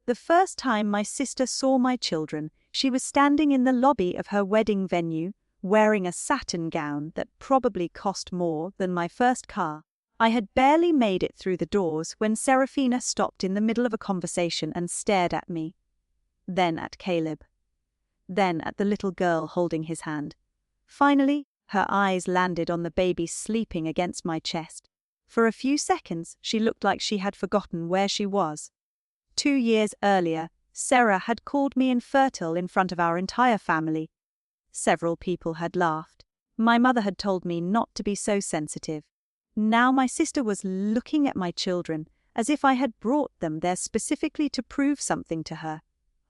The first time my sister saw my children, she was standing in the lobby of her wedding venue, wearing a satin gown that probably cost more than my first car. I had barely made it through the doors when Serafina stopped in the middle of a conversation and stared at me. Then at Caleb. Then at the little girl holding his hand. Finally, her eyes landed on the baby sleeping against my chest. For a few seconds, she looked like she had forgotten where she was. 2 years earlier, Sarah had called me infertile in front of our entire family. Several people had laughed. My mother had told me not to be so sensitive. Now my sister was looking at my children as if I had brought them there specifically to prove something to her.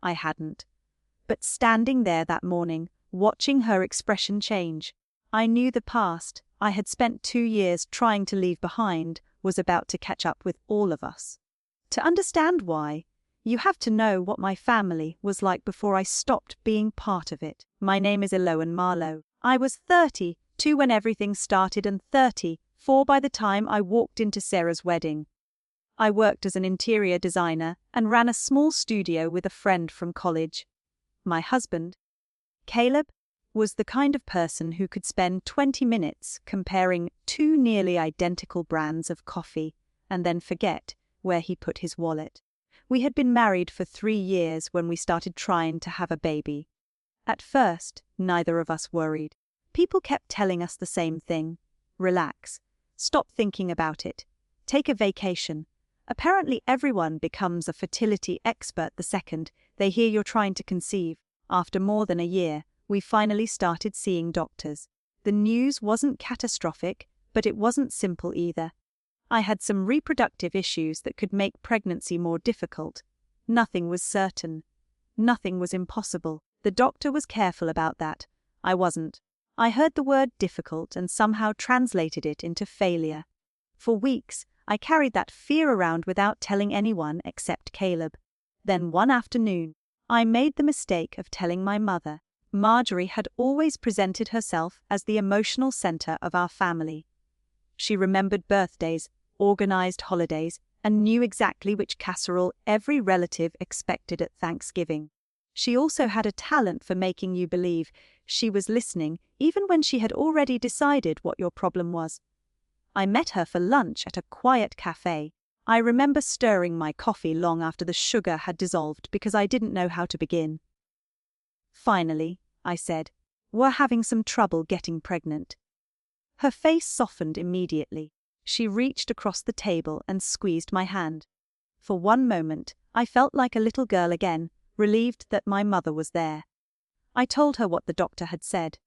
I hadn't. But standing there that morning, watching her expression change, I knew the past I had spent 2 years trying to leave behind was about to catch up with all of us. To understand why, you have to know what my family was like before I stopped being part of it. My name is Elowen Marlowe. I was 32 when everything started and 34 by the time I walked into Sarah's wedding. I worked as an interior designer and ran a small studio with a friend from college. My husband, Caleb, was the kind of person who could spend 20 minutes comparing 2 nearly identical brands of coffee and then forget where he put his wallet. We had been married for 3 years when we started trying to have a baby. At first, neither of us worried. People kept telling us the same thing. Relax. Stop thinking about it. Take a vacation. Apparently everyone becomes a fertility expert the second they hear you're trying to conceive. After more than a year, we finally started seeing doctors. The news wasn't catastrophic, but it wasn't simple either. I had some reproductive issues that could make pregnancy more difficult. Nothing was certain. Nothing was impossible. The doctor was careful about that. I wasn't. I heard the word difficult and somehow translated it into failure. For weeks, I carried that fear around without telling anyone except Caleb. Then one afternoon, I made the mistake of telling my mother. Marjorie had always presented herself as the emotional center of our family. She remembered birthdays, organized holidays, and knew exactly which casserole every relative expected at Thanksgiving. She also had a talent for making you believe she was listening even when she had already decided what your problem was. I met her for lunch at a quiet cafe. I remember stirring my coffee long after the sugar had dissolved because I didn't know how to begin. Finally, I said, we're having some trouble getting pregnant. Her face softened immediately. She reached across the table and squeezed my hand. For one moment, I felt like a little girl again, relieved that my mother was there. I told her what the doctor had said.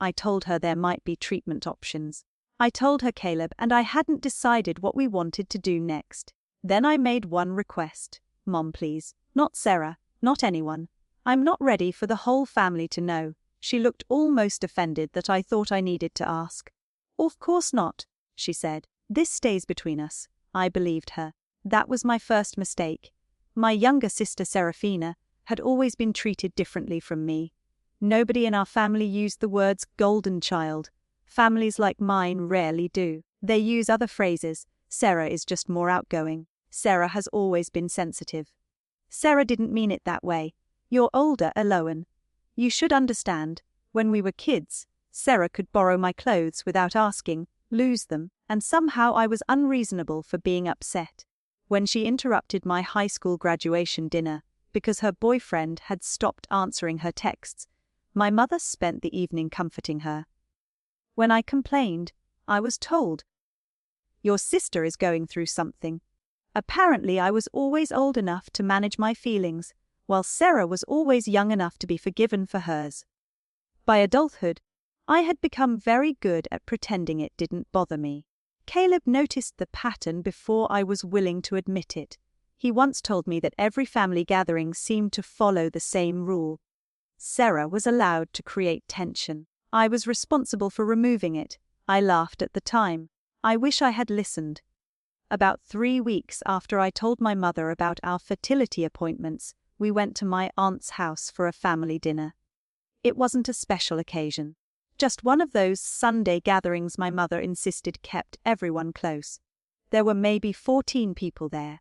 I told her there might be treatment options. I told her Caleb and I hadn't decided what we wanted to do next. Then I made one request. Mom, please. Not Sarah, not anyone. I'm not ready for the whole family to know. She looked almost offended that I thought I needed to ask. Of course not, she said. This stays between us. I believed her. That was my first mistake. My younger sister Serafina had always been treated differently from me. Nobody in our family used the words golden child. Families like mine rarely do. They use other phrases. Sarah is just more outgoing. Sarah has always been sensitive. Sarah didn't mean it that way. You're older, Elowen. You should understand. When we were kids, Sarah could borrow my clothes without asking, lose them, and somehow I was unreasonable for being upset. When she interrupted my high school graduation dinner because her boyfriend had stopped answering her texts, my mother spent the evening comforting her. When I complained, I was told, "Your sister is going through something." Apparently I was always old enough to manage my feelings, while Sarah was always young enough to be forgiven for hers. By adulthood, I had become very good at pretending it didn't bother me. Caleb noticed the pattern before I was willing to admit it. He once told me that every family gathering seemed to follow the same rule. Sarah was allowed to create tension. I was responsible for removing it. I laughed at the time. I wish I had listened. About 3 weeks after I told my mother about our fertility appointments, we went to my aunt's house for a family dinner. It wasn't a special occasion. Just one of those Sunday gatherings my mother insisted kept everyone close. There were maybe 14 people there.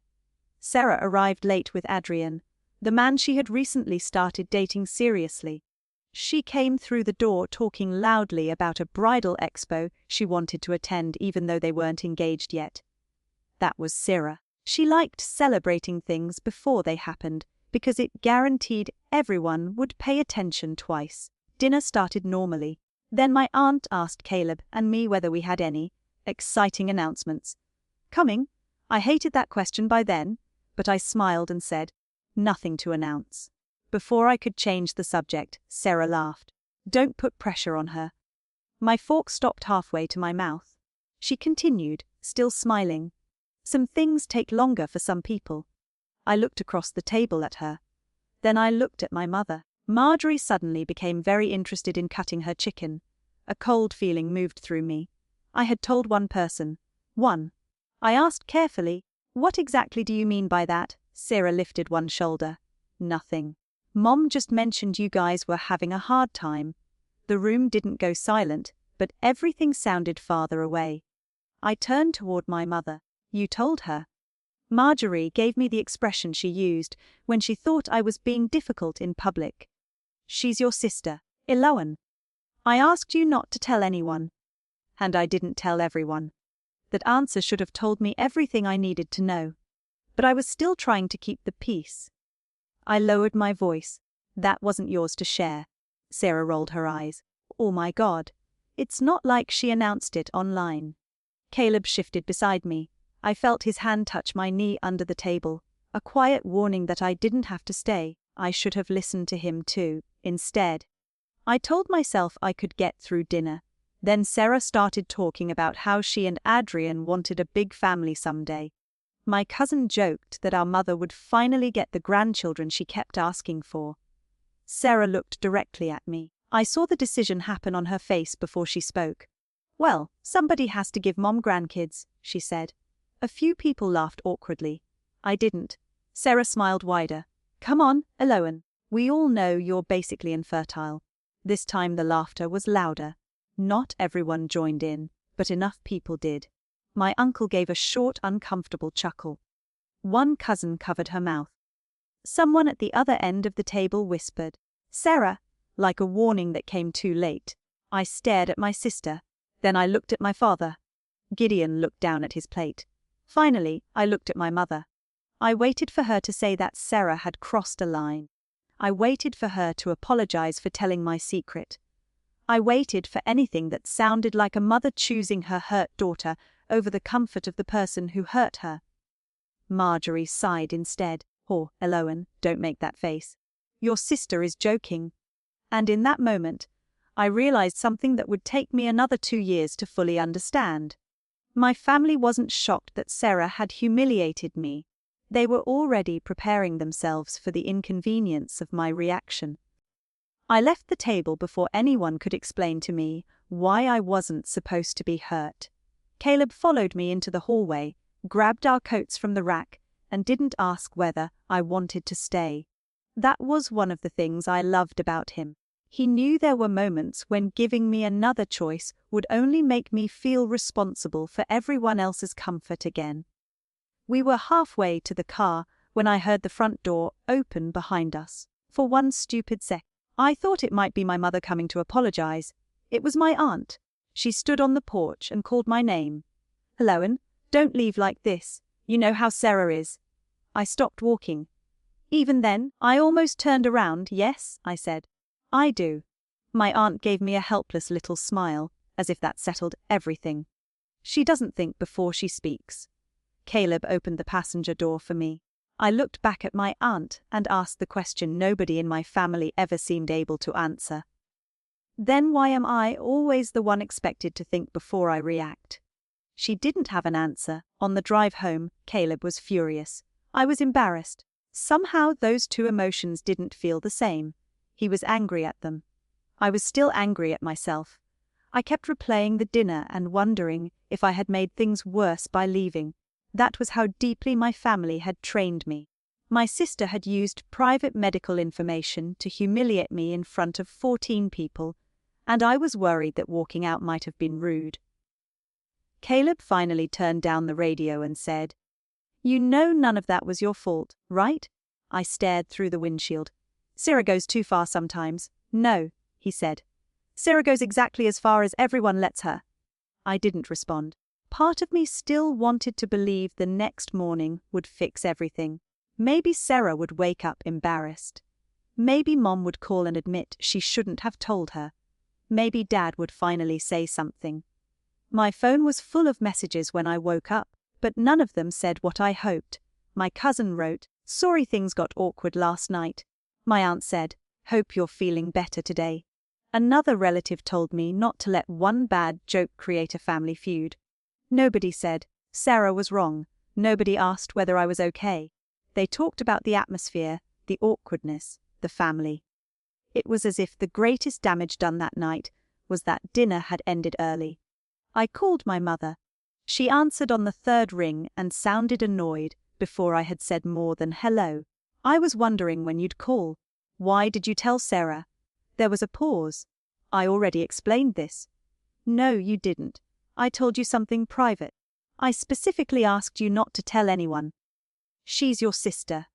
Sarah arrived late with Adrian, the man she had recently started dating seriously. She came through the door talking loudly about a bridal expo she wanted to attend even though they weren't engaged yet. That was Sarah. She liked celebrating things before they happened because it guaranteed everyone would pay attention twice. Dinner started normally. Then my aunt asked Caleb and me whether we had any exciting announcements coming. I hated that question by then, but I smiled and said, nothing to announce. Before I could change the subject, Sarah laughed. Don't put pressure on her. My fork stopped halfway to my mouth. She continued, still smiling. Some things take longer for some people. I looked across the table at her. Then I looked at my mother. Marjorie suddenly became very interested in cutting her chicken. A cold feeling moved through me. I had told one person. One. I asked carefully, what exactly do you mean by that? Sarah lifted one shoulder. Nothing. Mom just mentioned you guys were having a hard time. The room didn't go silent, but everything sounded farther away. I turned toward my mother. You told her. Marjorie gave me the expression she used when she thought I was being difficult in public. She's your sister, Elowen. I asked you not to tell anyone. And I didn't tell everyone. That answer should have told me everything I needed to know. But I was still trying to keep the peace. I lowered my voice. That wasn't yours to share. Sarah rolled her eyes. Oh my God. It's not like she announced it online. Caleb shifted beside me. I felt his hand touch my knee under the table, a quiet warning that I didn't have to stay. I should have listened to him too. Instead, I told myself I could get through dinner. Then Sarah started talking about how she and Adrian wanted a big family someday. My cousin joked that our mother would finally get the grandchildren she kept asking for. Sarah looked directly at me. I saw the decision happen on her face before she spoke. Well, somebody has to give Mom grandkids, she said. A few people laughed awkwardly. I didn't. Sarah smiled wider. Come on, Elowen. We all know you're basically infertile. This time the laughter was louder. Not everyone joined in, but enough people did. My uncle gave a short, uncomfortable chuckle. One cousin covered her mouth. Someone at the other end of the table whispered, Sarah, like a warning that came too late. I stared at my sister. Then I looked at my father. Gideon looked down at his plate. Finally, I looked at my mother. I waited for her to say that Sarah had crossed a line. I waited for her to apologize for telling my secret. I waited for anything that sounded like a mother choosing her hurt daughter over the comfort of the person who hurt her. Marjorie sighed instead. Oh, Elowen, don't make that face. Your sister is joking. And in that moment, I realized something that would take me another 2 years to fully understand. My family wasn't shocked that Sarah had humiliated me. They were already preparing themselves for the inconvenience of my reaction. I left the table before anyone could explain to me why I wasn't supposed to be hurt. Caleb followed me into the hallway, grabbed our coats from the rack, and didn't ask whether I wanted to stay. That was one of the things I loved about him. He knew there were moments when giving me another choice would only make me feel responsible for everyone else's comfort again. We were halfway to the car when I heard the front door open behind us. For one stupid sec, I thought it might be my mother coming to apologize. It was my aunt. She stood on the porch and called my name. Elowen, don't leave like this. You know how Sarah is. I stopped walking. Even then, I almost turned around. Yes, I said. I do. My aunt gave me a helpless little smile, as if that settled everything. She doesn't think before she speaks. Caleb opened the passenger door for me. I looked back at my aunt and asked the question nobody in my family ever seemed able to answer. Then why am I always the one expected to think before I react? She didn't have an answer. On the drive home, Caleb was furious. I was embarrassed. Somehow those two emotions didn't feel the same. He was angry at them. I was still angry at myself. I kept replaying the dinner and wondering if I had made things worse by leaving. That was how deeply my family had trained me. My sister had used private medical information to humiliate me in front of 14 people, and I was worried that walking out might have been rude. Caleb finally turned down the radio and said, You know none of that was your fault, right? I stared through the windshield. Sarah goes too far sometimes. No, he said. Sarah goes exactly as far as everyone lets her. I didn't respond. Part of me still wanted to believe the next morning would fix everything. Maybe Sarah would wake up embarrassed. Maybe Mom would call and admit she shouldn't have told her. Maybe Dad would finally say something. My phone was full of messages when I woke up, but none of them said what I hoped. My cousin wrote, "Sorry things got awkward last night." My aunt said, "Hope you're feeling better today." Another relative told me not to let one bad joke create a family feud. Nobody said, Sarah was wrong. Nobody asked whether I was okay. They talked about the atmosphere, the awkwardness, the family. It was as if the greatest damage done that night was that dinner had ended early. I called my mother. She answered on the third ring and sounded annoyed before I had said more than hello. I was wondering when you'd call. Why did you tell Sarah? There was a pause. I already explained this. No, you didn't. I told you something private. I specifically asked you not to tell anyone. She's your sister.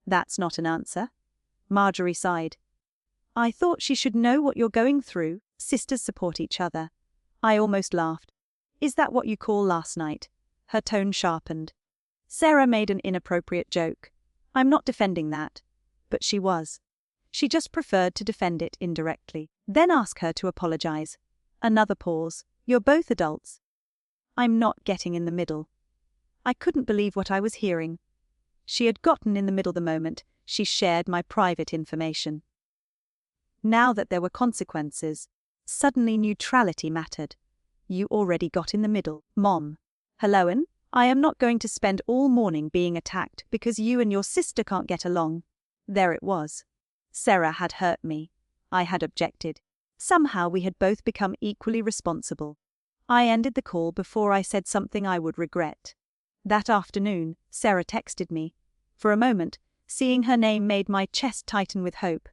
That's not an answer. Marjorie sighed. I thought she should know what you're going through. Sisters support each other. I almost laughed. Is that what you call last night? Her tone sharpened. Sarah made an inappropriate joke. I'm not defending that. But she was. She just preferred to defend it indirectly. Then ask her to apologize. Another pause. You're both adults. I'm not getting in the middle. I couldn't believe what I was hearing. She had gotten in the middle the moment she shared my private information. Now that there were consequences, suddenly neutrality mattered. You already got in the middle, Mom. Elowen, I am not going to spend all morning being attacked because you and your sister can't get along. There it was. Sarah had hurt me. I had objected. Somehow we had both become equally responsible. I ended the call before I said something I would regret. That afternoon, Sarah texted me. For a moment, seeing her name made my chest tighten with hope.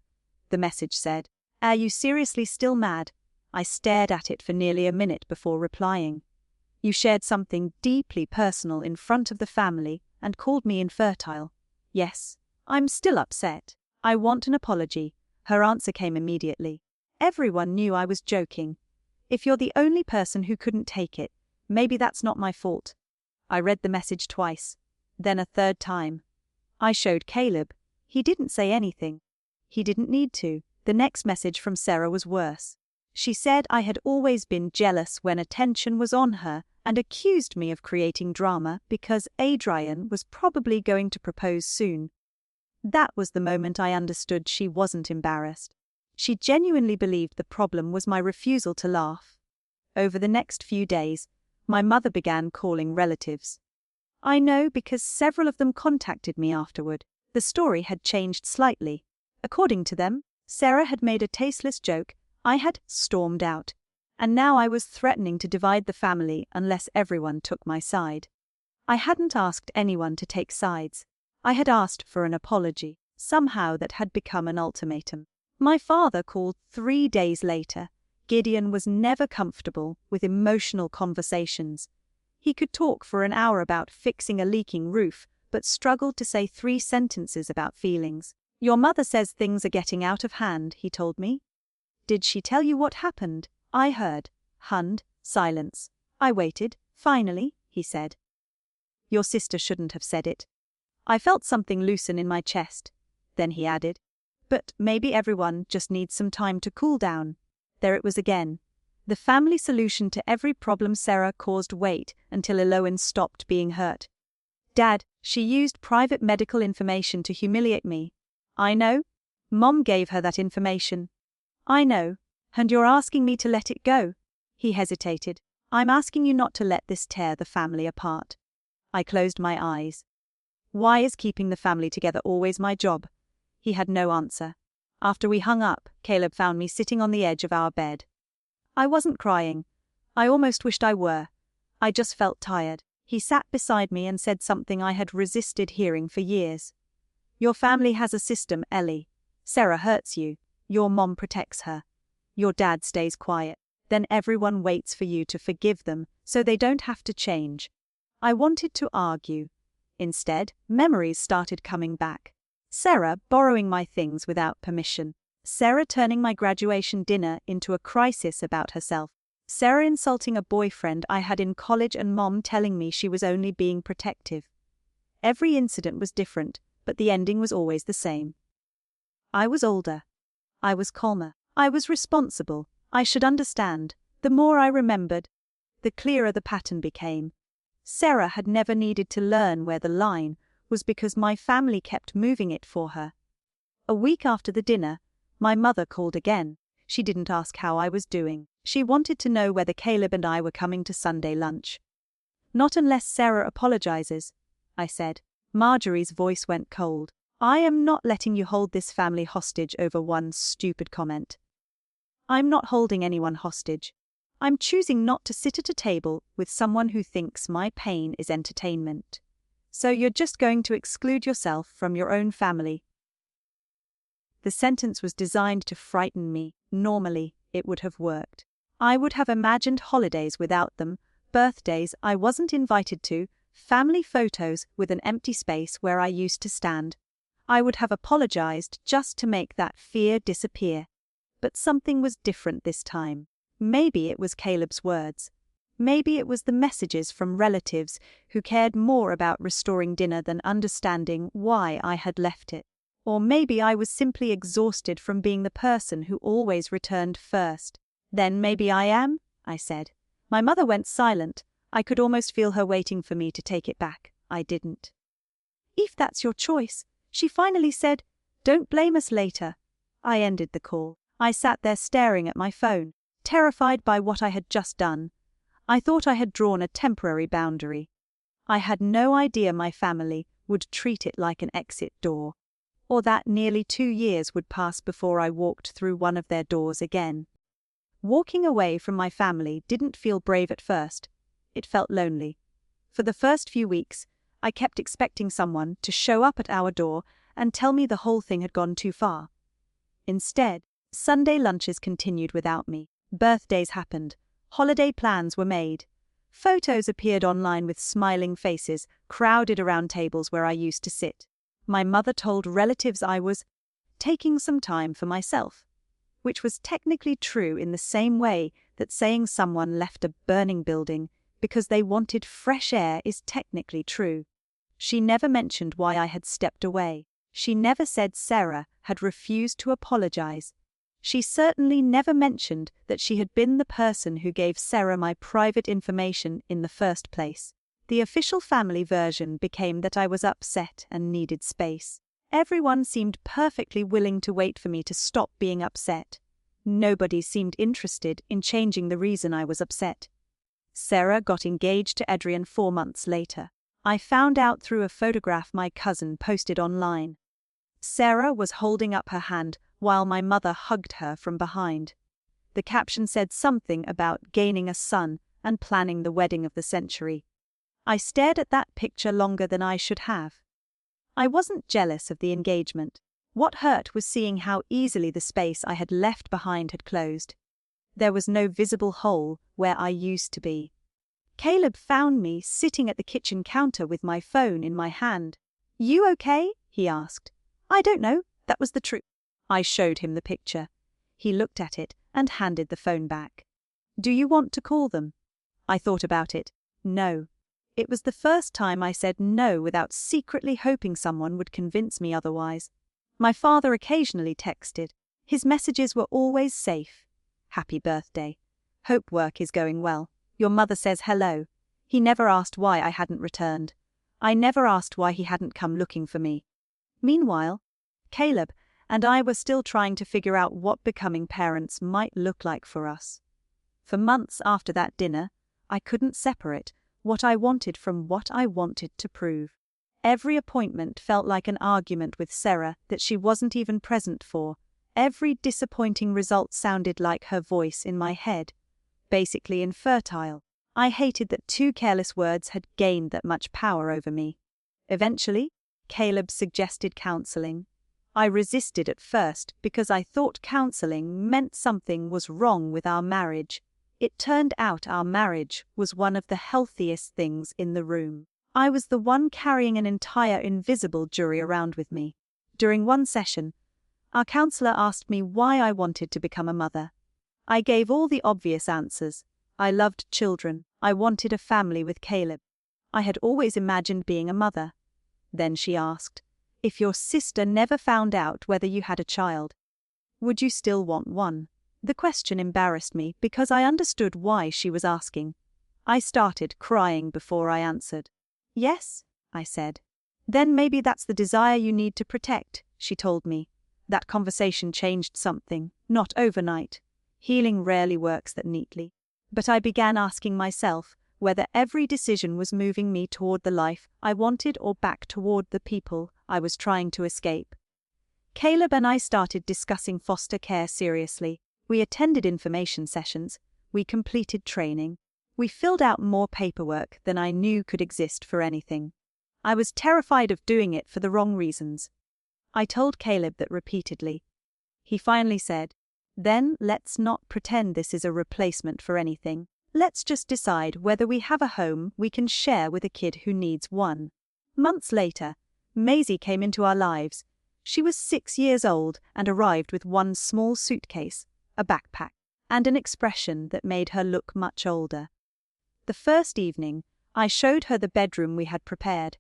The message said, "Are you seriously still mad?" I stared at it for nearly a minute before replying. You shared something deeply personal in front of the family and called me infertile. Yes, I'm still upset. I want an apology. Her answer came immediately. Everyone knew I was joking. If you're the only person who couldn't take it, maybe that's not my fault. I read the message twice, then a third time. I showed Caleb. He didn't say anything. He didn't need to. The next message from Sarah was worse. She said I had always been jealous when attention was on her and accused me of creating drama because Adrian was probably going to propose soon. That was the moment I understood she wasn't embarrassed. She genuinely believed the problem was my refusal to laugh. Over the next few days, my mother began calling relatives. I know because several of them contacted me afterward. The story had changed slightly. According to them, Sarah had made a tasteless joke, I had stormed out, and now I was threatening to divide the family unless everyone took my side. I hadn't asked anyone to take sides. I had asked for an apology. Somehow that had become an ultimatum. My father called 3 days later. Gideon was never comfortable with emotional conversations. He could talk for an hour about fixing a leaking roof, but struggled to say 3 sentences about feelings. Your mother says things are getting out of hand, he told me. Did she tell you what happened? I heard. Hund, silence. I waited. Finally, he said. Your sister shouldn't have said it. I felt something loosen in my chest. Then he added, but maybe everyone just needs some time to cool down. There it was again. The family solution to every problem Sarah caused wait until Elowen stopped being hurt. Dad, she used private medical information to humiliate me. I know. Mom gave her that information. I know. And you're asking me to let it go? He hesitated. I'm asking you not to let this tear the family apart. I closed my eyes. Why is keeping the family together always my job? He had no answer. After we hung up, Caleb found me sitting on the edge of our bed. I wasn't crying. I almost wished I were. I just felt tired. He sat beside me and said something I had resisted hearing for years. Your family has a system, Ellie. Sarah hurts you. Your mom protects her. Your dad stays quiet. Then everyone waits for you to forgive them so they don't have to change. I wanted to argue. Instead, memories started coming back. Sarah borrowing my things without permission. Sarah turning my graduation dinner into a crisis about herself. Sarah insulting a boyfriend I had in college and Mom telling me she was only being protective. Every incident was different, but the ending was always the same. I was older. I was calmer. I was responsible. I should understand. The more I remembered, the clearer the pattern became. Sarah had never needed to learn where the line was because my family kept moving it for her. A week after the dinner, my mother called again. She didn't ask how I was doing. She wanted to know whether Caleb and I were coming to Sunday lunch. Not unless Sarah apologizes, I said. Marjorie's voice went cold. I am not letting you hold this family hostage over one stupid comment. I'm not holding anyone hostage. I'm choosing not to sit at a table with someone who thinks my pain is entertainment. So you're just going to exclude yourself from your own family. The sentence was designed to frighten me. Normally, it would have worked. I would have imagined holidays without them, birthdays I wasn't invited to, family photos with an empty space where I used to stand. I would have apologized just to make that fear disappear. But something was different this time. Maybe it was Caleb's words. Maybe it was the messages from relatives who cared more about restoring dinner than understanding why I had left it. Or maybe I was simply exhausted from being the person who always returned first. Then maybe I am, I said. My mother went silent. I could almost feel her waiting for me to take it back. I didn't. If that's your choice, she finally said, don't blame us later. I ended the call. I sat there staring at my phone, terrified by what I had just done. I thought I had drawn a temporary boundary. I had no idea my family would treat it like an exit door, or that nearly 2 years would pass before I walked through one of their doors again. Walking away from my family didn't feel brave at first. It felt lonely. For the first few weeks, I kept expecting someone to show up at our door and tell me the whole thing had gone too far. Instead, Sunday lunches continued without me. Birthdays happened. Holiday plans were made. Photos appeared online with smiling faces crowded around tables where I used to sit. My mother told relatives I was taking some time for myself, which was technically true in the same way that saying someone left a burning building because they wanted fresh air is technically true. She never mentioned why I had stepped away. She never said Sarah had refused to apologize. She certainly never mentioned that she had been the person who gave Sarah my private information in the first place. The official family version became that I was upset and needed space. Everyone seemed perfectly willing to wait for me to stop being upset. Nobody seemed interested in changing the reason I was upset. Sarah got engaged to Adrian 4 months later. I found out through a photograph my cousin posted online. Sarah was holding up her hand while my mother hugged her from behind. The caption said something about gaining a son and planning the wedding of the century. I stared at that picture longer than I should have. I wasn't jealous of the engagement. What hurt was seeing how easily the space I had left behind had closed. There was no visible hole where I used to be. Caleb found me sitting at the kitchen counter with my phone in my hand. "You okay?" he asked. "I don't know, that was the truth." I showed him the picture. He looked at it and handed the phone back. "Do you want to call them?" I thought about it. No. It was the first time I said no without secretly hoping someone would convince me otherwise. My father occasionally texted. His messages were always safe. "Happy birthday. Hope work is going well. Your mother says hello." He never asked why I hadn't returned. I never asked why he hadn't come looking for me. Meanwhile, Caleb and I were still trying to figure out what becoming parents might look like for us. For months after that dinner, I couldn't separate what I wanted from what I wanted to prove. Every appointment felt like an argument with Sarah that she wasn't even present for. Every disappointing result sounded like her voice in my head. Basically infertile. I hated that 2 careless words had gained that much power over me. Eventually, Caleb suggested counseling. I resisted at first because I thought counseling meant something was wrong with our marriage. It turned out our marriage was one of the healthiest things in the room. I was the one carrying an entire invisible jury around with me. During one session, our counselor asked me why I wanted to become a mother. I gave all the obvious answers. I loved children. I wanted a family with Caleb. I had always imagined being a mother. Then she asked, if your sister never found out whether you had a child, would you still want one? The question embarrassed me because I understood why she was asking. I started crying before I answered. Yes, I said. Then maybe that's the desire you need to protect, she told me. That conversation changed something, not overnight. Healing rarely works that neatly. But I began asking myself whether every decision was moving me toward the life I wanted or back toward the people I was trying to escape. Caleb and I started discussing foster care seriously. We attended information sessions. We completed training. We filled out more paperwork than I knew could exist for anything. I was terrified of doing it for the wrong reasons. I told Caleb that repeatedly. He finally said, then let's not pretend this is a replacement for anything. Let's just decide whether we have a home we can share with a kid who needs one. Months later, Maisie came into our lives. She was 6 years old and arrived with one small suitcase, a backpack, and an expression that made her look much older. The first evening, I showed her the bedroom we had prepared.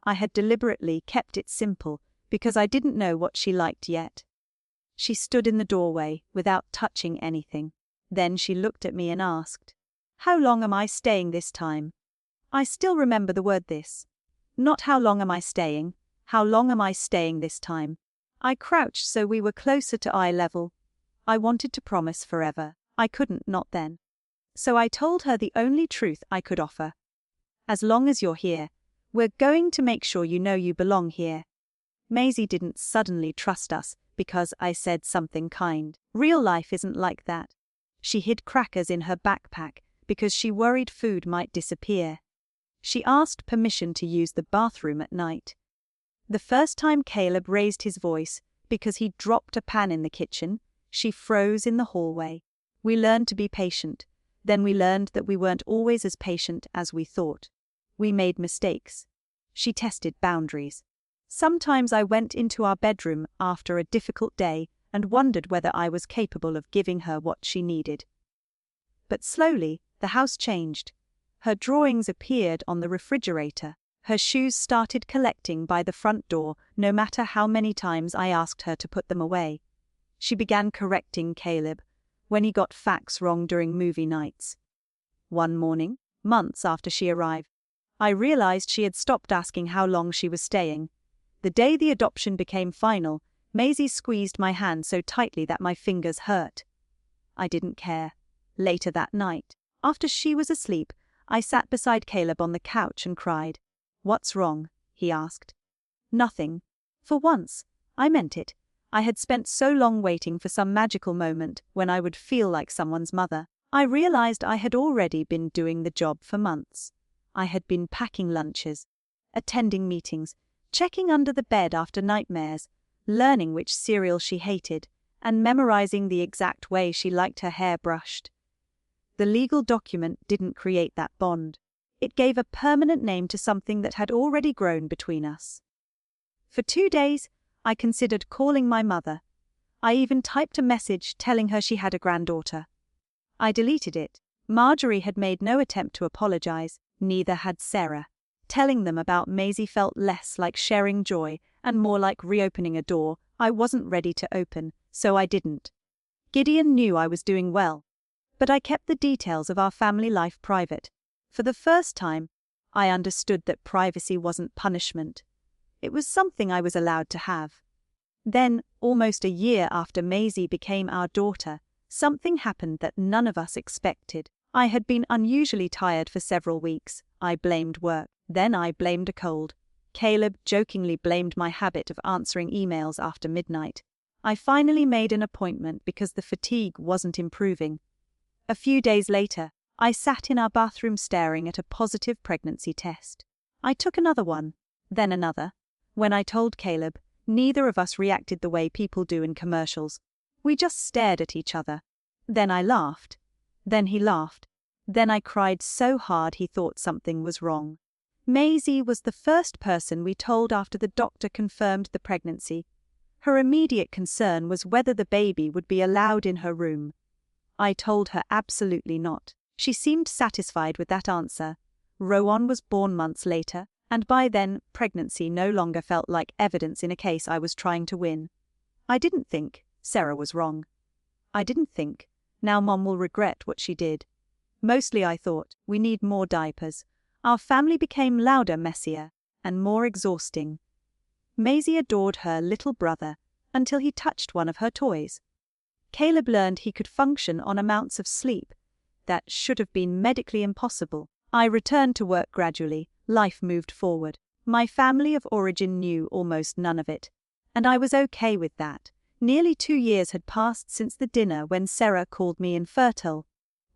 I had deliberately kept it simple because I didn't know what she liked yet. She stood in the doorway without touching anything. Then she looked at me and asked, how long am I staying this time? I still remember the word this. Not how long am I staying, how long am I staying this time? I crouched so we were closer to eye level. I wanted to promise forever. I couldn't not then. So I told her the only truth I could offer. As long as you're here, we're going to make sure you know you belong here. Maisie didn't suddenly trust us because I said something kind. Real life isn't like that. She hid crackers in her backpack because she worried food might disappear. She asked permission to use the bathroom at night. The first time Caleb raised his voice because he dropped a pan in the kitchen, she froze in the hallway. We learned to be patient. Then we learned that we weren't always as patient as we thought. We made mistakes. She tested boundaries. Sometimes I went into our bedroom after a difficult day and wondered whether I was capable of giving her what she needed. But slowly, the house changed. Her drawings appeared on the refrigerator. Her shoes started collecting by the front door, no matter how many times I asked her to put them away. She began correcting Caleb when he got facts wrong during movie nights. One morning, months after she arrived, I realized she had stopped asking how long she was staying. The day the adoption became final, Maisie squeezed my hand so tightly that my fingers hurt. I didn't care. Later that night, after she was asleep, I sat beside Caleb on the couch and cried. What's wrong? He asked. Nothing. For once, I meant it. I had spent so long waiting for some magical moment when I would feel like someone's mother. I realized I had already been doing the job for months. I had been packing lunches, attending meetings, checking under the bed after nightmares, learning which cereal she hated, and memorizing the exact way she liked her hair brushed. The legal document didn't create that bond. It gave a permanent name to something that had already grown between us. For 2 days, I considered calling my mother. I even typed a message telling her she had a granddaughter. I deleted it. Marjorie had made no attempt to apologize, neither had Sarah. Telling them about Maisie felt less like sharing joy and more like reopening a door I wasn't ready to open, so I didn't. Gideon knew I was doing well, but I kept the details of our family life private. For the first time, I understood that privacy wasn't punishment. It was something I was allowed to have. Then, almost a year after Maisie became our daughter, something happened that none of us expected. I had been unusually tired for several weeks. I blamed work. Then I blamed a cold. Caleb jokingly blamed my habit of answering emails after midnight. I finally made an appointment because the fatigue wasn't improving. A few days later, I sat in our bathroom staring at a positive pregnancy test. I took another one, then another. When I told Caleb, neither of us reacted the way people do in commercials. We just stared at each other. Then I laughed. Then he laughed. Then I cried so hard he thought something was wrong. Maisie was the first person we told after the doctor confirmed the pregnancy. Her immediate concern was whether the baby would be allowed in her room. I told her absolutely not. She seemed satisfied with that answer. Rowan was born months later, and by then, pregnancy no longer felt like evidence in a case I was trying to win. I didn't think Sarah was wrong. I didn't think, now Mom will regret what she did. Mostly I thought, we need more diapers. Our family became louder, messier, and more exhausting. Maisie adored her little brother until he touched one of her toys. Caleb learned he could function on amounts of sleep that should have been medically impossible. I returned to work gradually. Life moved forward. My family of origin knew almost none of it, and I was okay with that. Nearly 2 years had passed since the dinner when Sarah called me infertile.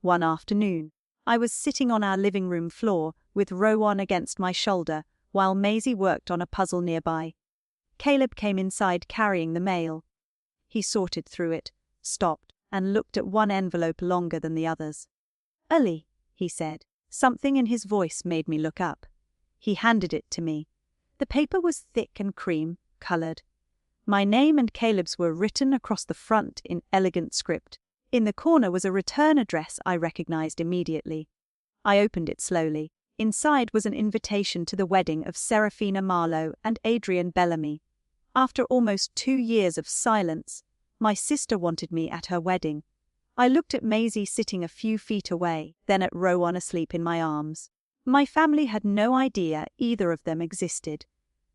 One afternoon, I was sitting on our living room floor with Rowan against my shoulder while Maisie worked on a puzzle nearby. Caleb came inside carrying the mail. He sorted through it, stopped, and looked at one envelope longer than the others. "Ali," he said. Something in his voice made me look up. He handed it to me. The paper was thick and cream-colored. My name and Caleb's were written across the front in elegant script. In the corner was a return address I recognized immediately. I opened it slowly. Inside was an invitation to the wedding of Serafina Marlowe and Adrian Bellamy. After almost 2 years of silence, my sister wanted me at her wedding. I looked at Maisie sitting a few feet away, then at Rowan asleep in my arms. My family had no idea either of them existed,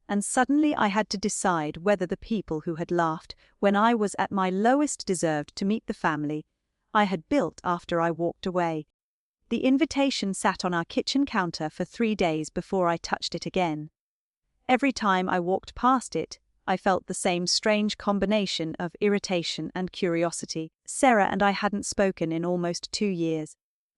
and suddenly I had to decide whether the people who had laughed when I was at my lowest deserved to meet the family I had built after I walked away. The invitation sat on our kitchen counter for 3 days before I touched it again. Every time I walked past it, I felt the same strange combination of irritation and curiosity. Sarah and I hadn't spoken in almost 2 years.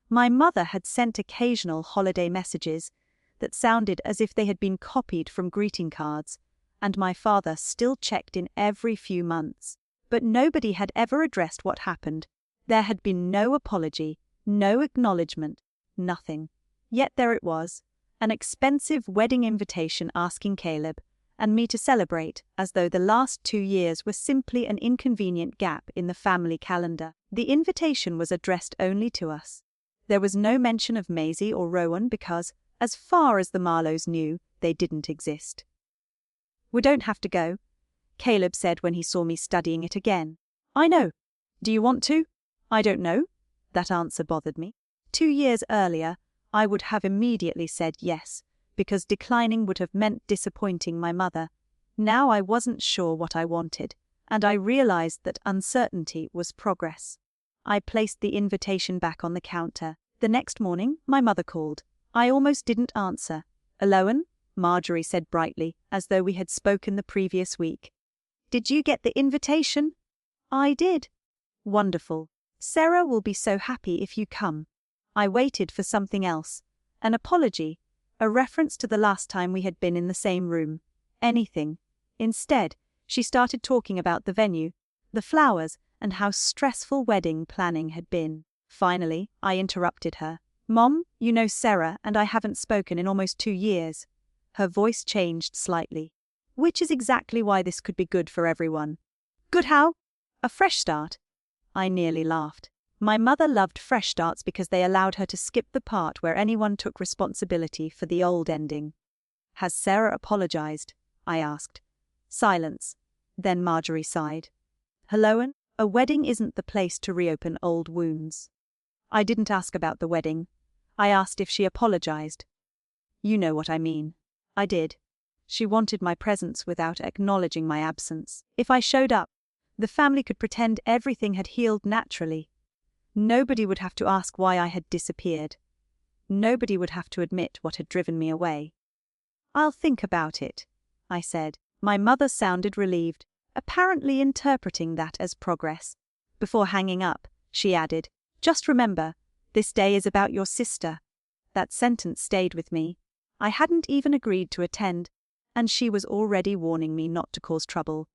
My mother had sent occasional holiday messages that sounded as if they had been copied from greeting cards, and my father still checked in every few months. But nobody had ever addressed what happened. There had been no apology, no acknowledgement, nothing. Yet there it was, an expensive wedding invitation asking Caleb and me to celebrate, as though the last 2 years were simply an inconvenient gap in the family calendar. The invitation was addressed only to us. There was no mention of Maisie or Rowan because, as far as the Marlowes knew, they didn't exist. "We don't have to go," Caleb said when he saw me studying it again. "I know. Do you want to?" "I don't know." That answer bothered me. 2 years earlier, I would have immediately said yes, because declining would have meant disappointing my mother. Now I wasn't sure what I wanted, and I realized that uncertainty was progress. I placed the invitation back on the counter. The next morning, my mother called. I almost didn't answer. "Elowen?" Marjorie said brightly, as though we had spoken the previous week. "Did you get the invitation?" "I did." "Wonderful. Sarah will be so happy if you come." I waited for something else. An apology, a reference to the last time we had been in the same room. Anything. Instead, she started talking about the venue, the flowers, and how stressful wedding planning had been. Finally, I interrupted her. "Mom, you know Sarah and I haven't spoken in almost 2 years." Her voice changed slightly. "Which is exactly why this could be good for everyone." "Good how?" "A fresh start." I nearly laughed. My mother loved fresh starts because they allowed her to skip the part where anyone took responsibility for the old ending. "Has Sarah apologized?" I asked. Silence. Then Marjorie sighed. "Elowen, a wedding isn't the place to reopen old wounds." I didn't ask about the wedding. I asked if she apologized. "You know what I mean." I did. She wanted my presence without acknowledging my absence. If I showed up, the family could pretend everything had healed naturally. Nobody would have to ask why I had disappeared. Nobody would have to admit what had driven me away. "I'll think about it," I said. My mother sounded relieved, apparently interpreting that as progress. Before hanging up, she added, "Just remember, this day is about your sister." That sentence stayed with me. I hadn't even agreed to attend, and she was already warning me not to cause trouble.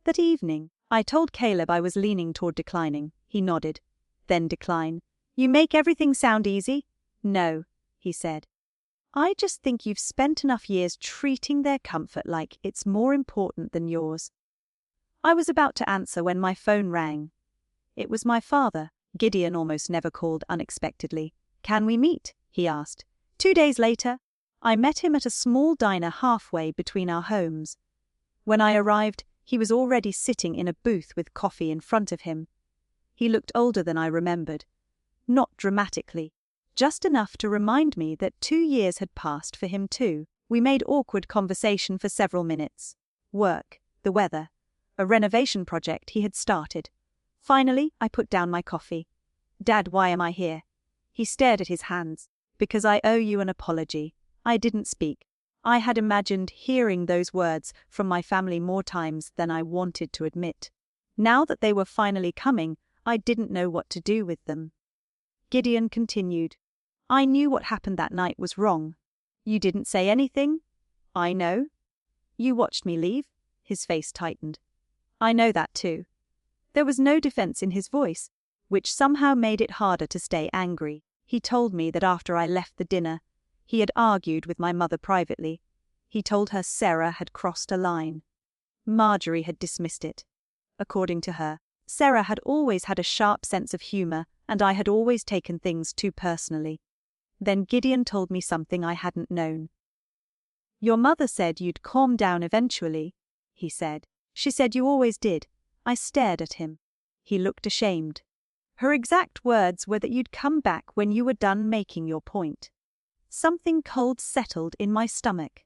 That evening, I told Caleb I was leaning toward declining. He nodded. "Then decline. You make everything sound easy." "No," he said. I just think you've spent enough years treating their comfort like it's more important than yours. I was about to answer when my phone rang. It was my father. Gideon almost never called unexpectedly. "Can we meet?" he asked. 2 days later, I met him at a small diner halfway between our homes. When I arrived, he was already sitting in a booth with coffee in front of him. He looked older than I remembered. Not dramatically, just enough to remind me that 2 years had passed for him too. We made awkward conversation for several minutes. Work, the weather, a renovation project he had started. Finally, I put down my coffee. "Dad, why am I here?" He stared at his hands. "Because I owe you an apology." I didn't speak. I had imagined hearing those words from my family more times than I wanted to admit. Now that they were finally coming, I didn't know what to do with them. Gideon continued. "I knew what happened that night was wrong." "You didn't say anything?" "I know." "You watched me leave?" His face tightened. "I know that too." There was no defense in his voice, which somehow made it harder to stay angry. He told me that after I left the dinner, he had argued with my mother privately. He told her Sarah had crossed a line. Marjorie had dismissed it. According to her, Sarah had always had a sharp sense of humor, and I had always taken things too personally. Then Gideon told me something I hadn't known. "Your mother said you'd calm down eventually," he said. "She said you always did." I stared at him. He looked ashamed. "Her exact words were that you'd come back when you were done making your point." Something cold settled in my stomach.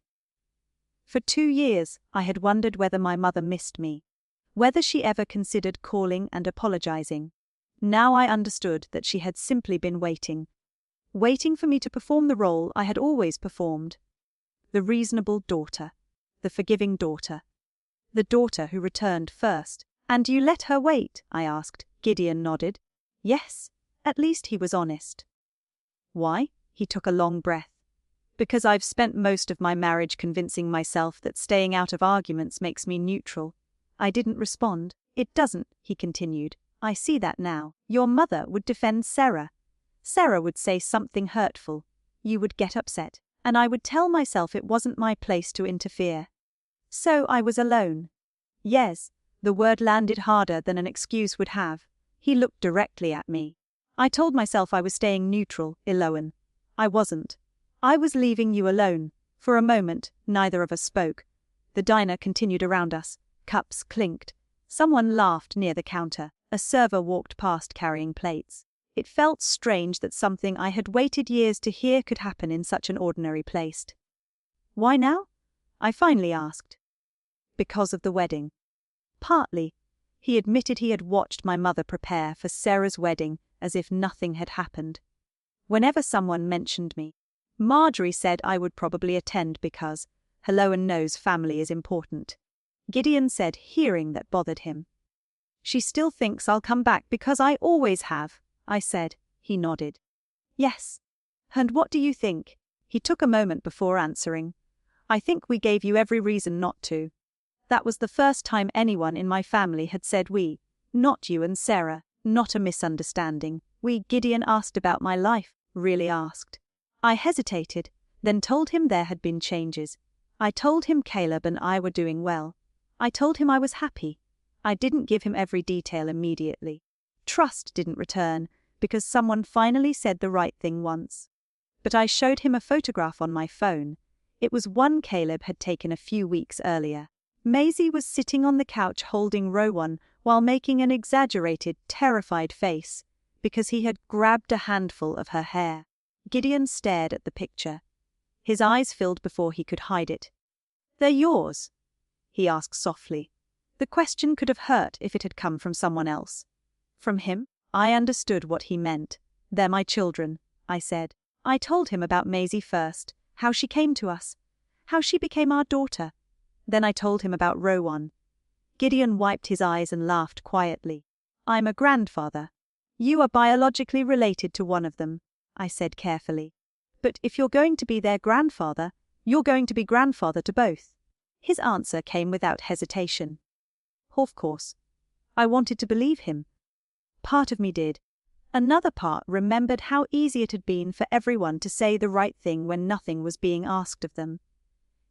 For 2 years, I had wondered whether my mother missed me, whether she ever considered calling and apologizing. Now I understood that she had simply been waiting for me to perform the role I had always performed. The reasonable daughter, the forgiving daughter, the daughter who returned first. "And you let her wait?" I asked. Gideon nodded. "Yes." At least he was honest. "Why?" He took a long breath. "Because I've spent most of my marriage convincing myself that staying out of arguments makes me neutral." I didn't respond. "It doesn't," he continued. "I see that now. Your mother would defend Sarah. Sarah would say something hurtful. You would get upset. And I would tell myself it wasn't my place to interfere. So I was alone." Yes. The word landed harder than an excuse would have. He looked directly at me. "I told myself I was staying neutral, Elowen. I wasn't. I was leaving you alone." For a moment, neither of us spoke. The diner continued around us. Cups clinked. Someone laughed near the counter. A server walked past carrying plates. It felt strange that something I had waited years to hear could happen in such an ordinary place. "Why now?" I finally asked. "Because of the wedding." "Partly." He admitted he had watched my mother prepare for Sarah's wedding as if nothing had happened. Whenever someone mentioned me, Marjorie said I would probably attend because Elowen knows family is important. Gideon said hearing that bothered him. "She still thinks I'll come back because I always have," I said. He nodded. "Yes. And what do you think?" He took a moment before answering. "I think we gave you every reason not to." That was the first time anyone in my family had said we, not you and Sarah, not a misunderstanding. We. Gideon asked about my life, really asked. I hesitated, then told him there had been changes. I told him Caleb and I were doing well. I told him I was happy. I didn't give him every detail immediately. Trust didn't return, because someone finally said the right thing once. But I showed him a photograph on my phone. It was one Caleb had taken a few weeks earlier. Maisie was sitting on the couch holding Rowan while making an exaggerated, terrified face, because he had grabbed a handful of her hair. Gideon stared at the picture. His eyes filled before he could hide it. "They're yours?" he asked softly. The question could have hurt if it had come from someone else. From him, I understood what he meant. "They're my children," I said. I told him about Maisie first, how she came to us, how she became our daughter. Then I told him about Rowan. Gideon wiped his eyes and laughed quietly. "I'm a grandfather. You are biologically related to one of them," I said carefully. "But if you're going to be their grandfather, you're going to be grandfather to both." His answer came without hesitation. Of course. I wanted to believe him. Part of me did. Another part remembered how easy it had been for everyone to say the right thing when nothing was being asked of them.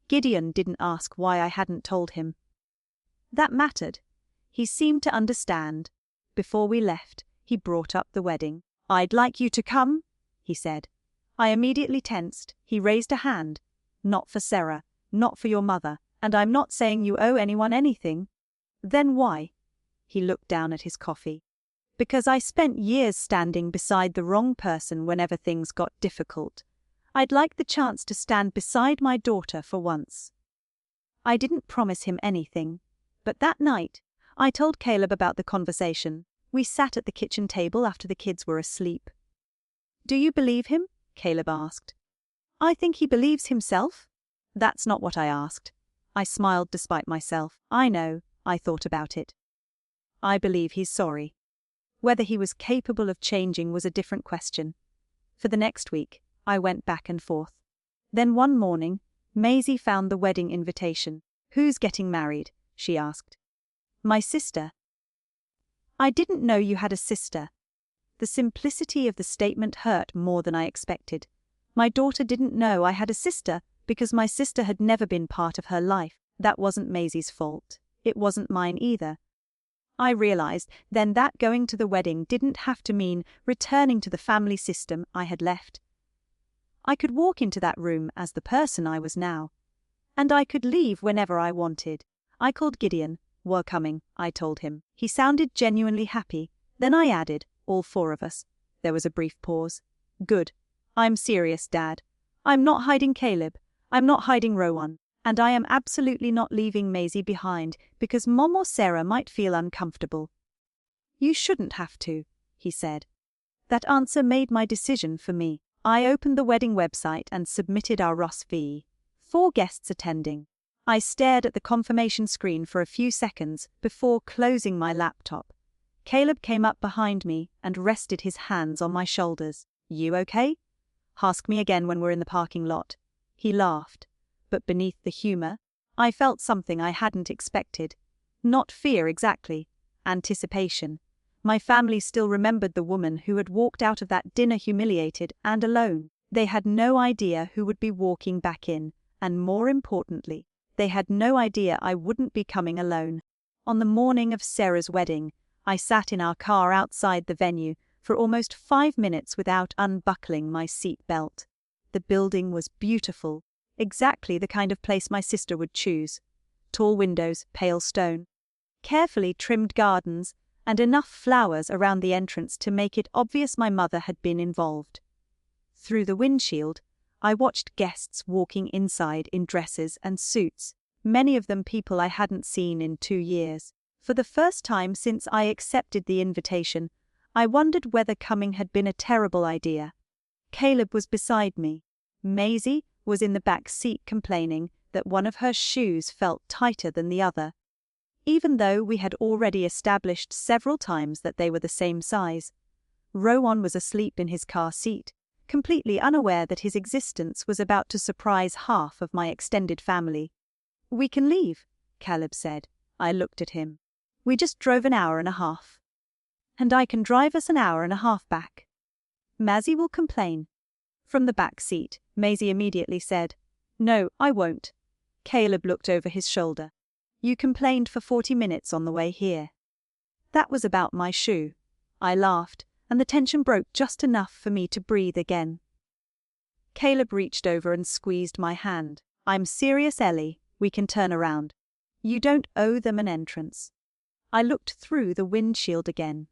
Gideon didn't ask why I hadn't told him. That mattered. He seemed to understand. Before we left, he brought up the wedding. "I'd like you to come," he said. I immediately tensed. He raised a hand. "Not for Sarah, not for your mother, and I'm not saying you owe anyone anything." "Then why?" He looked down at his coffee. "Because I spent years standing beside the wrong person whenever things got difficult. I'd like the chance to stand beside my daughter for once." I didn't promise him anything, but that night, I told Caleb about the conversation. We sat at the kitchen table after the kids were asleep. "Do you believe him?" Caleb asked. "I think he believes himself." "That's not what I asked." I smiled despite myself. "I know, I thought about it. I believe he's sorry." Whether he was capable of changing was a different question. For the next week, I went back and forth. Then one morning, Maisie found the wedding invitation. "Who's getting married?" she asked. "My sister." "I didn't know you had a sister." The simplicity of the statement hurt more than I expected. My daughter didn't know I had a sister because my sister had never been part of her life. That wasn't Maisie's fault. It wasn't mine either. I realized then that going to the wedding didn't have to mean returning to the family system I had left. I could walk into that room as the person I was now. And I could leave whenever I wanted. I called Gideon. "We're coming," I told him. He sounded genuinely happy. Then I added, "all four of us." There was a brief pause. "Good. I'm serious, Dad. I'm not hiding Caleb. I'm not hiding Rowan. And I am absolutely not leaving Maisie behind because Mom or Sarah might feel uncomfortable." "You shouldn't have to," he said. That answer made my decision for me. I opened the wedding website and submitted our ROSV. 4 guests attending. I stared at the confirmation screen for a few seconds before closing my laptop. Caleb came up behind me and rested his hands on my shoulders. "You okay? Ask me again when we're in the parking lot." He laughed. But beneath the humor, I felt something I hadn't expected. Not fear exactly, anticipation. My family still remembered the woman who had walked out of that dinner humiliated and alone. They had no idea who would be walking back in, and more importantly, they had no idea I wouldn't be coming alone. On the morning of Sarah's wedding, I sat in our car outside the venue for almost 5 minutes without unbuckling my seat belt. The building was beautiful. Exactly the kind of place my sister would choose. Tall windows, pale stone, carefully trimmed gardens, and enough flowers around the entrance to make it obvious my mother had been involved. Through the windshield, I watched guests walking inside in dresses and suits, many of them people I hadn't seen in 2 years. For the first time since I accepted the invitation, I wondered whether coming had been a terrible idea. Caleb was beside me. Maisie was in the back seat complaining that one of her shoes felt tighter than the other, even though we had already established several times that they were the same size. Rowan was asleep in his car seat, completely unaware that his existence was about to surprise half of my extended family. "We can leave," Caleb said. I looked at him. "We just drove an hour and a half. And I can drive us an hour and a half back." "Maisie will complain." From the back seat, Maisie immediately said, "No, I won't." Caleb looked over his shoulder. "You complained for 40 minutes on the way here." That was about my shoe. I laughed, and the tension broke just enough for me to breathe again. Caleb reached over and squeezed my hand. "I'm serious, Ellie. We can turn around. You don't owe them an entrance." I looked through the windshield again.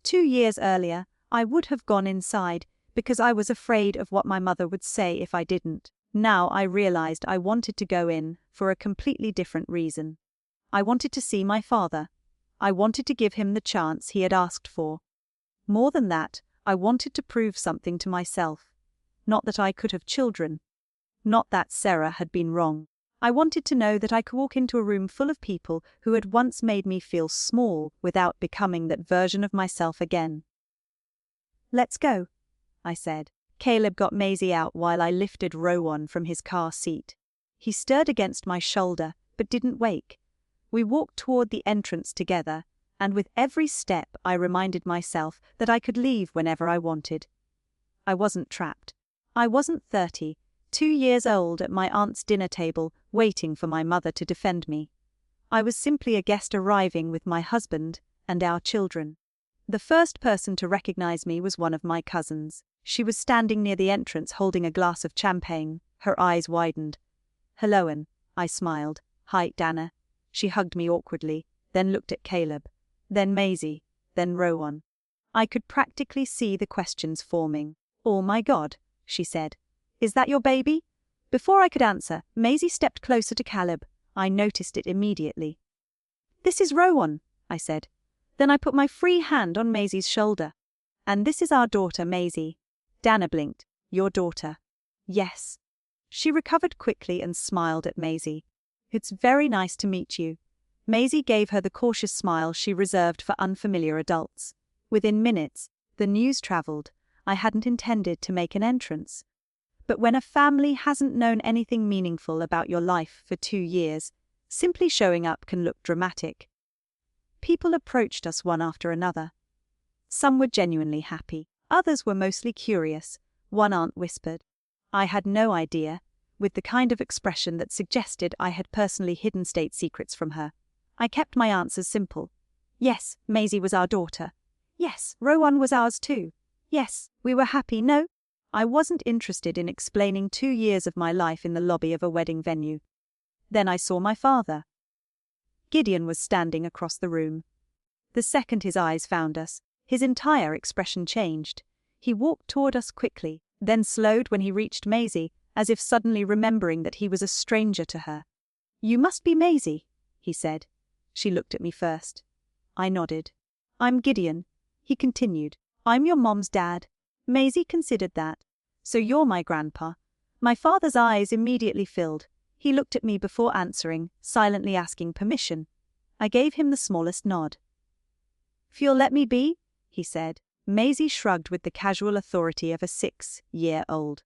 2 years earlier, I would have gone inside because I was afraid of what my mother would say if I didn't. Now I realized I wanted to go in for a completely different reason. I wanted to see my father. I wanted to give him the chance he had asked for. More than that, I wanted to prove something to myself. Not that I could have children. Not that Sarah had been wrong. I wanted to know that I could walk into a room full of people who had once made me feel small without becoming that version of myself again. "Let's go," I said. Caleb got Maisie out while I lifted Rowan from his car seat. He stirred against my shoulder, but didn't wake. We walked toward the entrance together, and with every step I reminded myself that I could leave whenever I wanted. I wasn't trapped. I wasn't 30, 2 years old at my aunt's dinner table, waiting for my mother to defend me. I was simply a guest arriving with my husband and our children. The first person to recognize me was one of my cousins. She was standing near the entrance holding a glass of champagne, her eyes widened. "Elowen," I smiled. "Hi, Dana." She hugged me awkwardly, then looked at Caleb, then Maisie, then Rowan. I could practically see the questions forming. "Oh my God," she said. "Is that your baby?" Before I could answer, Maisie stepped closer to Caleb. I noticed it immediately. "This is Rowan," I said. Then I put my free hand on Maisie's shoulder. "And this is our daughter, Maisie." Dana blinked. "Your daughter?" "Yes." She recovered quickly and smiled at Maisie. "It's very nice to meet you." Maisie gave her the cautious smile she reserved for unfamiliar adults. Within minutes, the news traveled. I hadn't intended to make an entrance. But when a family hasn't known anything meaningful about your life for 2 years, simply showing up can look dramatic. People approached us one after another. Some were genuinely happy, others were mostly curious. One aunt whispered, "I had no idea," with the kind of expression that suggested I had personally hidden state secrets from her. I kept my answers simple. "Yes, Maisie was our daughter. Yes, Rowan was ours too. Yes, we were happy." No, I wasn't interested in explaining 2 years of my life in the lobby of a wedding venue. Then I saw my father. Gideon was standing across the room. The second his eyes found us, his entire expression changed. He walked toward us quickly, then slowed when he reached Maisie, as if suddenly remembering that he was a stranger to her. "You must be Maisie," he said. She looked at me first. I nodded. "I'm Gideon," he continued. "I'm your mom's dad." Maisie considered that. "So you're my grandpa." My father's eyes immediately filled. He looked at me before answering, silently asking permission. I gave him the smallest nod. "If you'll let me be," he said. Maisie shrugged with the casual authority of a 6-year-old.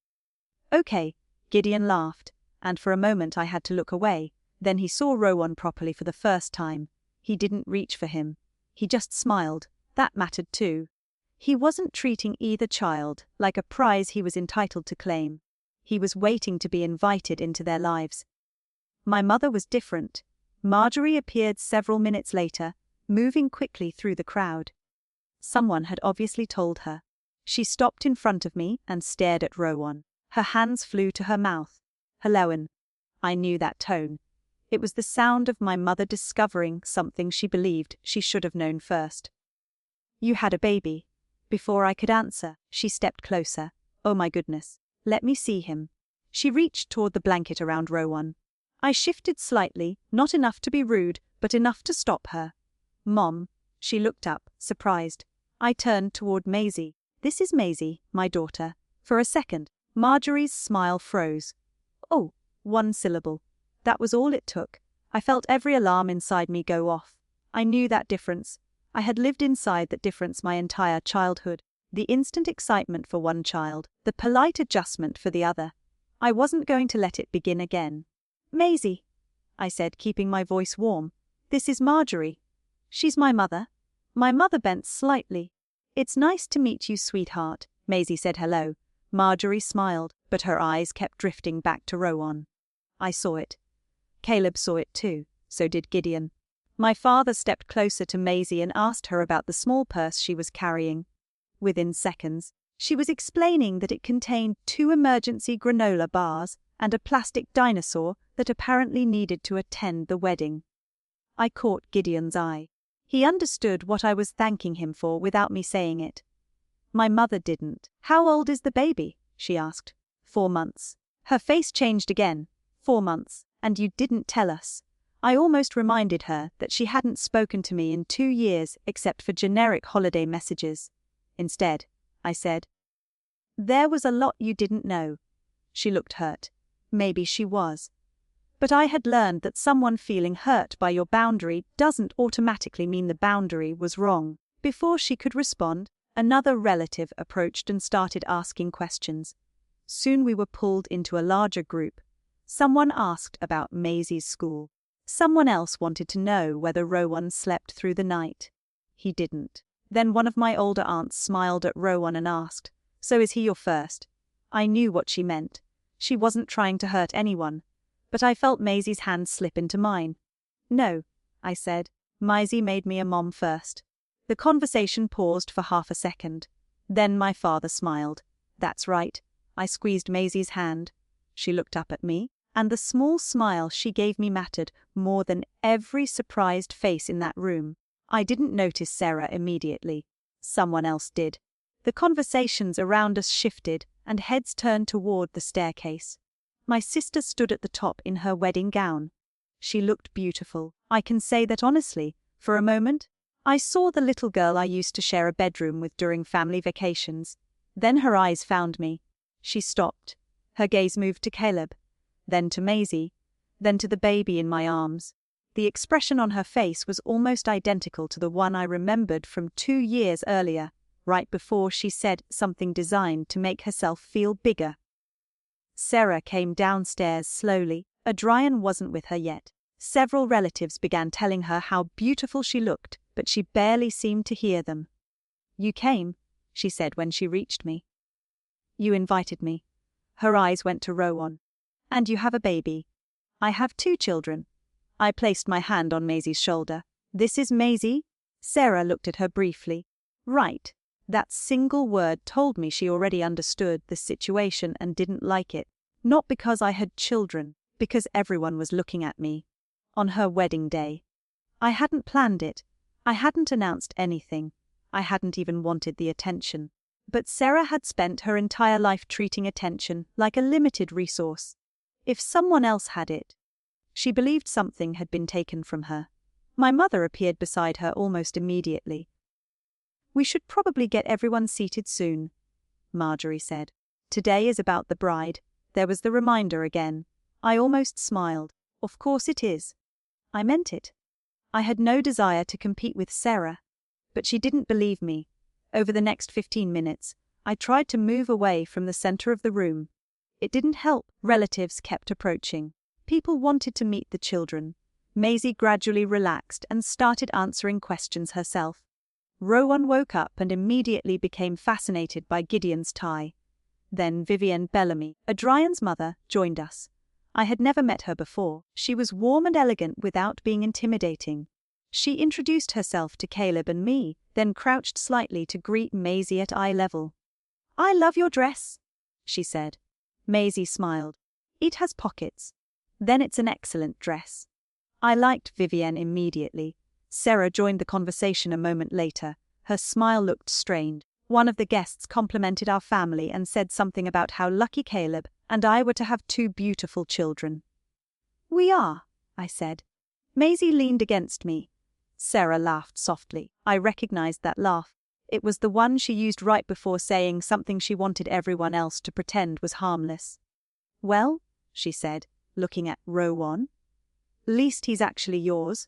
"Okay," Gideon laughed, and for a moment I had to look away. Then he saw Rowan properly for the first time. He didn't reach for him. He just smiled. That mattered too. He wasn't treating either child like a prize he was entitled to claim. He was waiting to be invited into their lives. My mother was different. Marjorie appeared several minutes later, moving quickly through the crowd. Someone had obviously told her. She stopped in front of me and stared at Rowan. Her hands flew to her mouth. "Elowen." I knew that tone. It was the sound of my mother discovering something she believed she should have known first. "You had a baby." Before I could answer, she stepped closer. "Oh my goodness. Let me see him." She reached toward the blanket around Rowan. I shifted slightly, not enough to be rude, but enough to stop her. "Mom." She looked up, surprised. I turned toward Maisie. "This is Maisie, my daughter." For a second, Marjorie's smile froze. "Oh," 1 syllable. That was all it took. I felt every alarm inside me go off. I knew that difference. I had lived inside that difference my entire childhood. The instant excitement for one child, the polite adjustment for the other. I wasn't going to let it begin again. "Maisie," I said, keeping my voice warm. "This is Marjorie." "She's my mother." My mother bent slightly. "It's nice to meet you, sweetheart." Maisie said hello. Marjorie smiled, but her eyes kept drifting back to Rowan. I saw it. Caleb saw it too. So did Gideon. My father stepped closer to Maisie and asked her about the small purse she was carrying. Within seconds, she was explaining that it contained 2 emergency granola bars and a plastic dinosaur that apparently needed to attend the wedding. I caught Gideon's eye. He understood what I was thanking him for without me saying it. My mother didn't. "How old is the baby?" she asked. 4 months. Her face changed again. 4 months. "And you didn't tell us." I almost reminded her that she hadn't spoken to me in 2 years except for generic holiday messages. Instead, I said, "There was a lot you didn't know." She looked hurt. Maybe she was. But I had learned that someone feeling hurt by your boundary doesn't automatically mean the boundary was wrong. Before she could respond, another relative approached and started asking questions. Soon we were pulled into a larger group. Someone asked about Maisie's school. Someone else wanted to know whether Rowan slept through the night. He didn't. Then one of my older aunts smiled at Rowan and asked, "So is he your first?" I knew what she meant. She wasn't trying to hurt anyone. But I felt Maisie's hand slip into mine. "No," I said. "Maisie made me a mom first." The conversation paused for half a second. Then my father smiled. "That's right." I squeezed Maisie's hand. She looked up at me, and the small smile she gave me mattered more than every surprised face in that room. I didn't notice Sarah immediately. Someone else did. The conversations around us shifted, and heads turned toward the staircase. My sister stood at the top in her wedding gown. She looked beautiful. I can say that honestly. For a moment, I saw the little girl I used to share a bedroom with during family vacations. Then her eyes found me. She stopped. Her gaze moved to Caleb, then to Maisie, then to the baby in my arms. The expression on her face was almost identical to the one I remembered from 2 years earlier, right before she said something designed to make herself feel bigger. Sarah came downstairs slowly. Adrian wasn't with her yet. Several relatives began telling her how beautiful she looked, but she barely seemed to hear them. "You came," she said when she reached me. "You invited me." Her eyes went to Rowan. "And you have a baby." "I have 2 children." I placed my hand on Maisie's shoulder. "This is Maisie?" Sarah looked at her briefly. Right. That single word told me she already understood the situation and didn't like it. Not because I had children, because everyone was looking at me. On her wedding day. I hadn't planned it. I hadn't announced anything. I hadn't even wanted the attention. But Sarah had spent her entire life treating attention like a limited resource. If someone else had it, she believed something had been taken from her. My mother appeared beside her almost immediately. "We should probably get everyone seated soon," Marjorie said. "Today is about the bride." There was the reminder again. I almost smiled. Of course it is. I meant it. I had no desire to compete with Sarah. But she didn't believe me. Over the next 15 minutes, I tried to move away from the center of the room. It didn't help. Relatives kept approaching. People wanted to meet the children. Maisie gradually relaxed and started answering questions herself. Rowan woke up and immediately became fascinated by Gideon's tie. Then Vivienne Bellamy, Adrian's mother, joined us. I had never met her before. She was warm and elegant without being intimidating. She introduced herself to Caleb and me, then crouched slightly to greet Maisie at eye level. "I love your dress," she said. Maisie smiled. "It has pockets." "Then it's an excellent dress." I liked Vivienne immediately. Sarah joined the conversation a moment later. Her smile looked strained. One of the guests complimented our family and said something about how lucky Caleb and I were to have 2 beautiful children. "We are," I said. Maisie leaned against me. Sarah laughed softly. I recognized that laugh. It was the one she used right before saying something she wanted everyone else to pretend was harmless. "Well," she said, looking at Rowan, "least he's actually yours."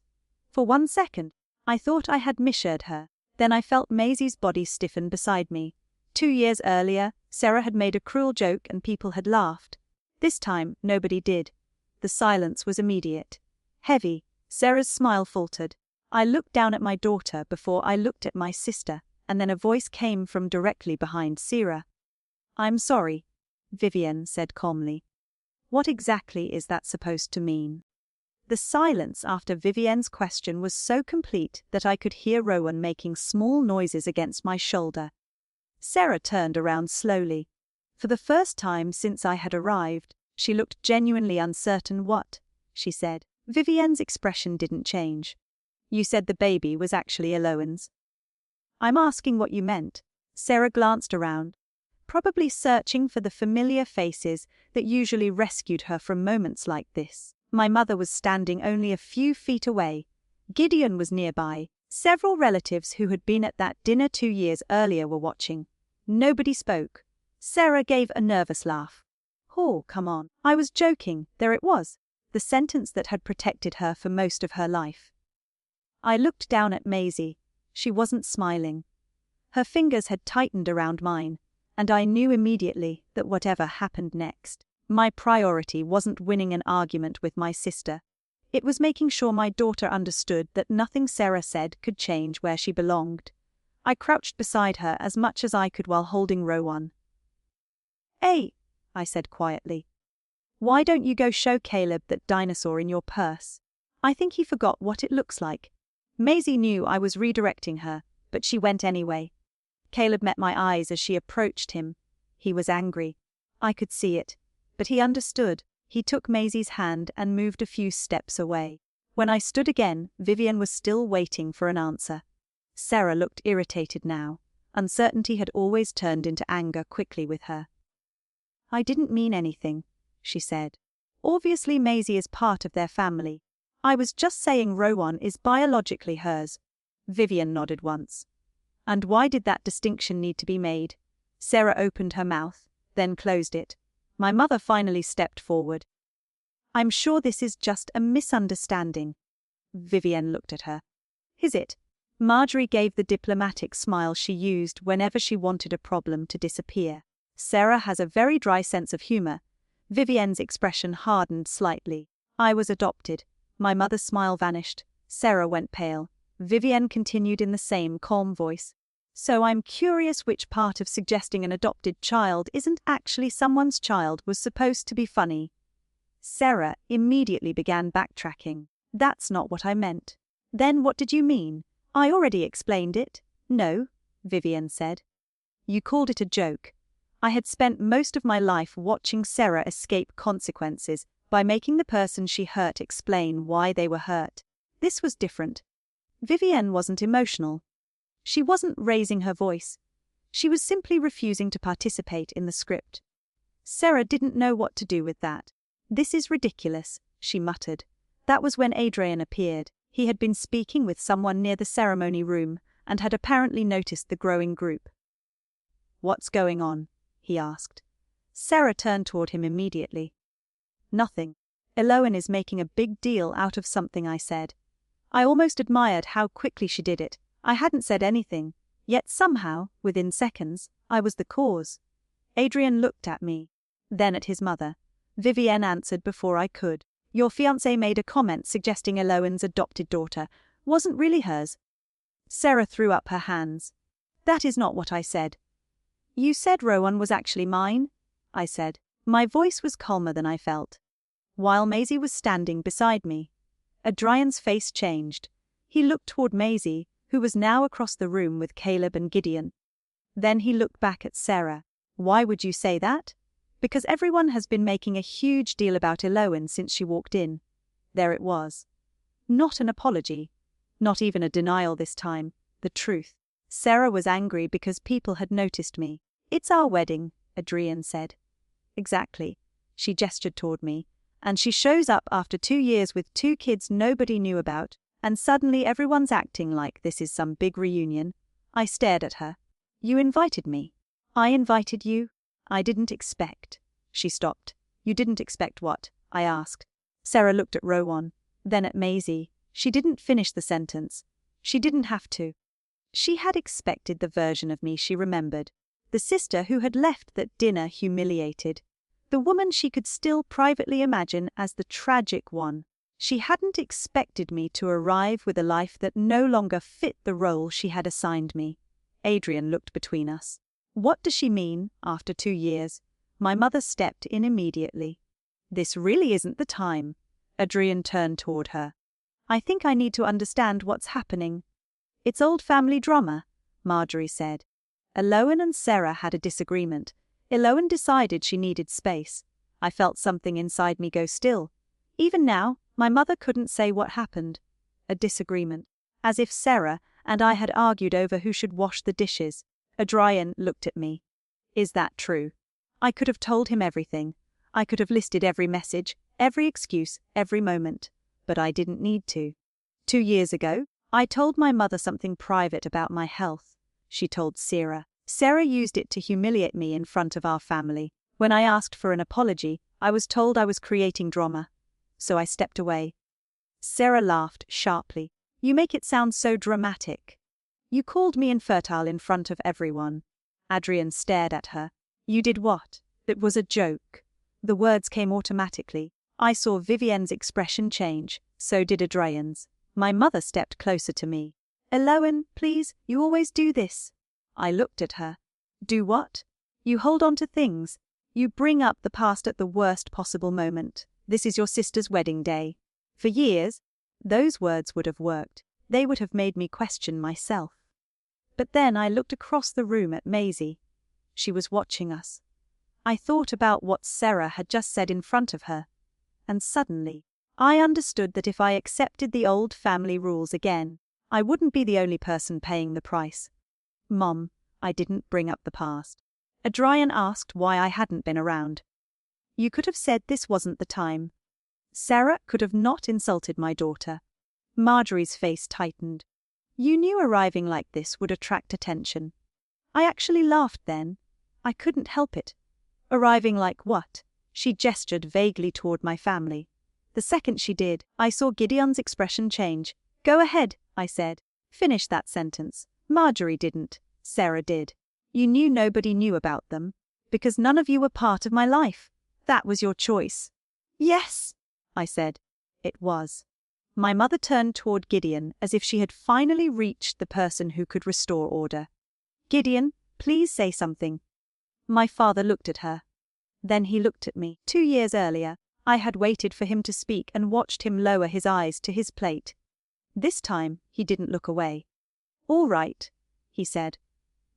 For 1 second, I thought I had misheard her. Then I felt Maisie's body stiffen beside me. 2 years earlier, Sarah had made a cruel joke and people had laughed. This time, nobody did. The silence was immediate. Heavy. Sarah's smile faltered. I looked down at my daughter before I looked at my sister, and then a voice came from directly behind Sarah. "I'm sorry," Vivienne said calmly. "What exactly is that supposed to mean?" The silence after Vivienne's question was so complete that I could hear Rowan making small noises against my shoulder. Sarah turned around slowly. For the first time since I had arrived, she looked genuinely uncertain. "What?" she said. Vivienne's expression didn't change. "You said the baby was actually Elowen's." "I'm asking what you meant." Sarah glanced around, probably searching for the familiar faces that usually rescued her from moments like this. My mother was standing only a few feet away. Gideon was nearby. Several relatives who had been at that dinner 2 years earlier were watching. Nobody spoke. Sarah gave a nervous laugh. "Oh, come on. I was joking." There it was. The sentence that had protected her for most of her life. I looked down at Maisie. She wasn't smiling. Her fingers had tightened around mine, and I knew immediately that whatever happened next, my priority wasn't winning an argument with my sister. It was making sure my daughter understood that nothing Sarah said could change where she belonged. I crouched beside her as much as I could while holding Rowan. "Hey," I said quietly. "Why don't you go show Caleb that dinosaur in your purse? I think he forgot what it looks like." Maisie knew I was redirecting her, but she went anyway. Caleb met my eyes as she approached him. He was angry. I could see it. But he understood. He took Maisie's hand and moved a few steps away. When I stood again, Vivian was still waiting for an answer. Sarah looked irritated now. Uncertainty had always turned into anger quickly with her. "I didn't mean anything," she said. "Obviously Maisie is part of their family. I was just saying Rowan is biologically hers." Vivian nodded once. "And why did that distinction need to be made?" Sarah opened her mouth, then closed it. My mother finally stepped forward. "I'm sure this is just a misunderstanding." Vivian looked at her. "Is it?" Marjorie gave the diplomatic smile she used whenever she wanted a problem to disappear. Sarah has a very dry sense of humor. Vivian's expression hardened slightly. I was adopted. My mother's smile vanished. Sarah went pale. Vivian continued in the same calm voice. "So I'm curious which part of suggesting an adopted child isn't actually someone's child was supposed to be funny." Sarah immediately began backtracking. "That's not what I meant." "Then what did you mean?" "I already explained it." "No," Vivian said. "You called it a joke." I had spent most of my life watching Sarah escape consequences by making the person she hurt explain why they were hurt. This was different. Vivian wasn't emotional. She wasn't raising her voice. She was simply refusing to participate in the script. Sarah didn't know what to do with that. "This is ridiculous," she muttered. That was when Adrian appeared. He had been speaking with someone near the ceremony room and had apparently noticed the growing group. "What's going on?" he asked. Sarah turned toward him immediately. "Nothing. Elowen is making a big deal out of something I said." I almost admired how quickly she did it. I hadn't said anything, yet somehow, within seconds, I was the cause. Adrian looked at me, then at his mother. Vivienne answered before I could. "Your fiancé made a comment suggesting Elowen's adopted daughter wasn't really hers." Sarah threw up her hands. "That is not what I said." "You said Rowan was actually mine," I said. My voice was calmer than I felt. While Maisie was standing beside me, Adrian's face changed. He looked toward Maisie, who was now across the room with Caleb and Gideon. Then he looked back at Sarah. "Why would you say that?" "Because everyone has been making a huge deal about Elowen since she walked in." There it was. Not an apology. Not even a denial this time. The truth. Sarah was angry because people had noticed me. "It's our wedding," Adrian said. "Exactly." She gestured toward me. "And she shows up after 2 years with 2 kids nobody knew about, and suddenly everyone's acting like this is some big reunion." I stared at her. "You invited me." "I invited you?" "I didn't expect." She stopped. "You didn't expect what?" I asked. Sarah looked at Rowan, then at Maisie. She didn't finish the sentence. She didn't have to. She had expected the version of me she remembered. The sister who had left that dinner humiliated. The woman she could still privately imagine as the tragic one. She hadn't expected me to arrive with a life that no longer fit the role she had assigned me. Adrian looked between us. "What does she mean, after 2 years?" My mother stepped in immediately. "This really isn't the time." Adrian turned toward her. "I think I need to understand what's happening." "It's old family drama," Marjorie said. Elowen and Sarah had a disagreement. Elowen decided she needed space. I felt something inside me go still. Even now, my mother couldn't say what happened. A disagreement. As if Sarah and I had argued over who should wash the dishes. Adrian looked at me. "Is that true?" I could have told him everything. I could have listed every message, every excuse, every moment. But I didn't need to. 2 years ago, I told my mother something private about my health. She told Sarah. Sarah used it to humiliate me in front of our family. When I asked for an apology, I was told I was creating drama. So I stepped away. Sarah laughed sharply. "You make it sound so dramatic." "You called me infertile in front of everyone." Adrian stared at her. "You did what?" "It was a joke." The words came automatically. I saw Vivienne's expression change, so did Adrian's. My mother stepped closer to me. "Elowen, please, you always do this." I looked at her. "Do what?" "You hold on to things. You bring up the past at the worst possible moment. This is your sister's wedding day." For years, those words would have worked. They would have made me question myself. But then I looked across the room at Maisie. She was watching us. I thought about what Sarah had just said in front of her. And suddenly, I understood that if I accepted the old family rules again, I wouldn't be the only person paying the price. "Mom, I didn't bring up the past." Adrian asked why I hadn't been around. "You could have said this wasn't the time." Sarah could have not insulted my daughter. Marjorie's face tightened. "You knew arriving like this would attract attention." I actually laughed then. I couldn't help it. "Arriving like what?" She gestured vaguely toward my family. The second she did, I saw Gideon's expression change. "Go ahead," I said. "Finish that sentence." "Marjorie didn't. Sarah did. You knew nobody knew about them, because none of you were part of my life. That was your choice." "Yes," I said. It was. My mother turned toward Gideon as if she had finally reached the person who could restore order. "Gideon, please say something." My father looked at her. Then he looked at me. 2 years earlier, I had waited for him to speak and watched him lower his eyes to his plate. This time, he didn't look away. "All right," he said.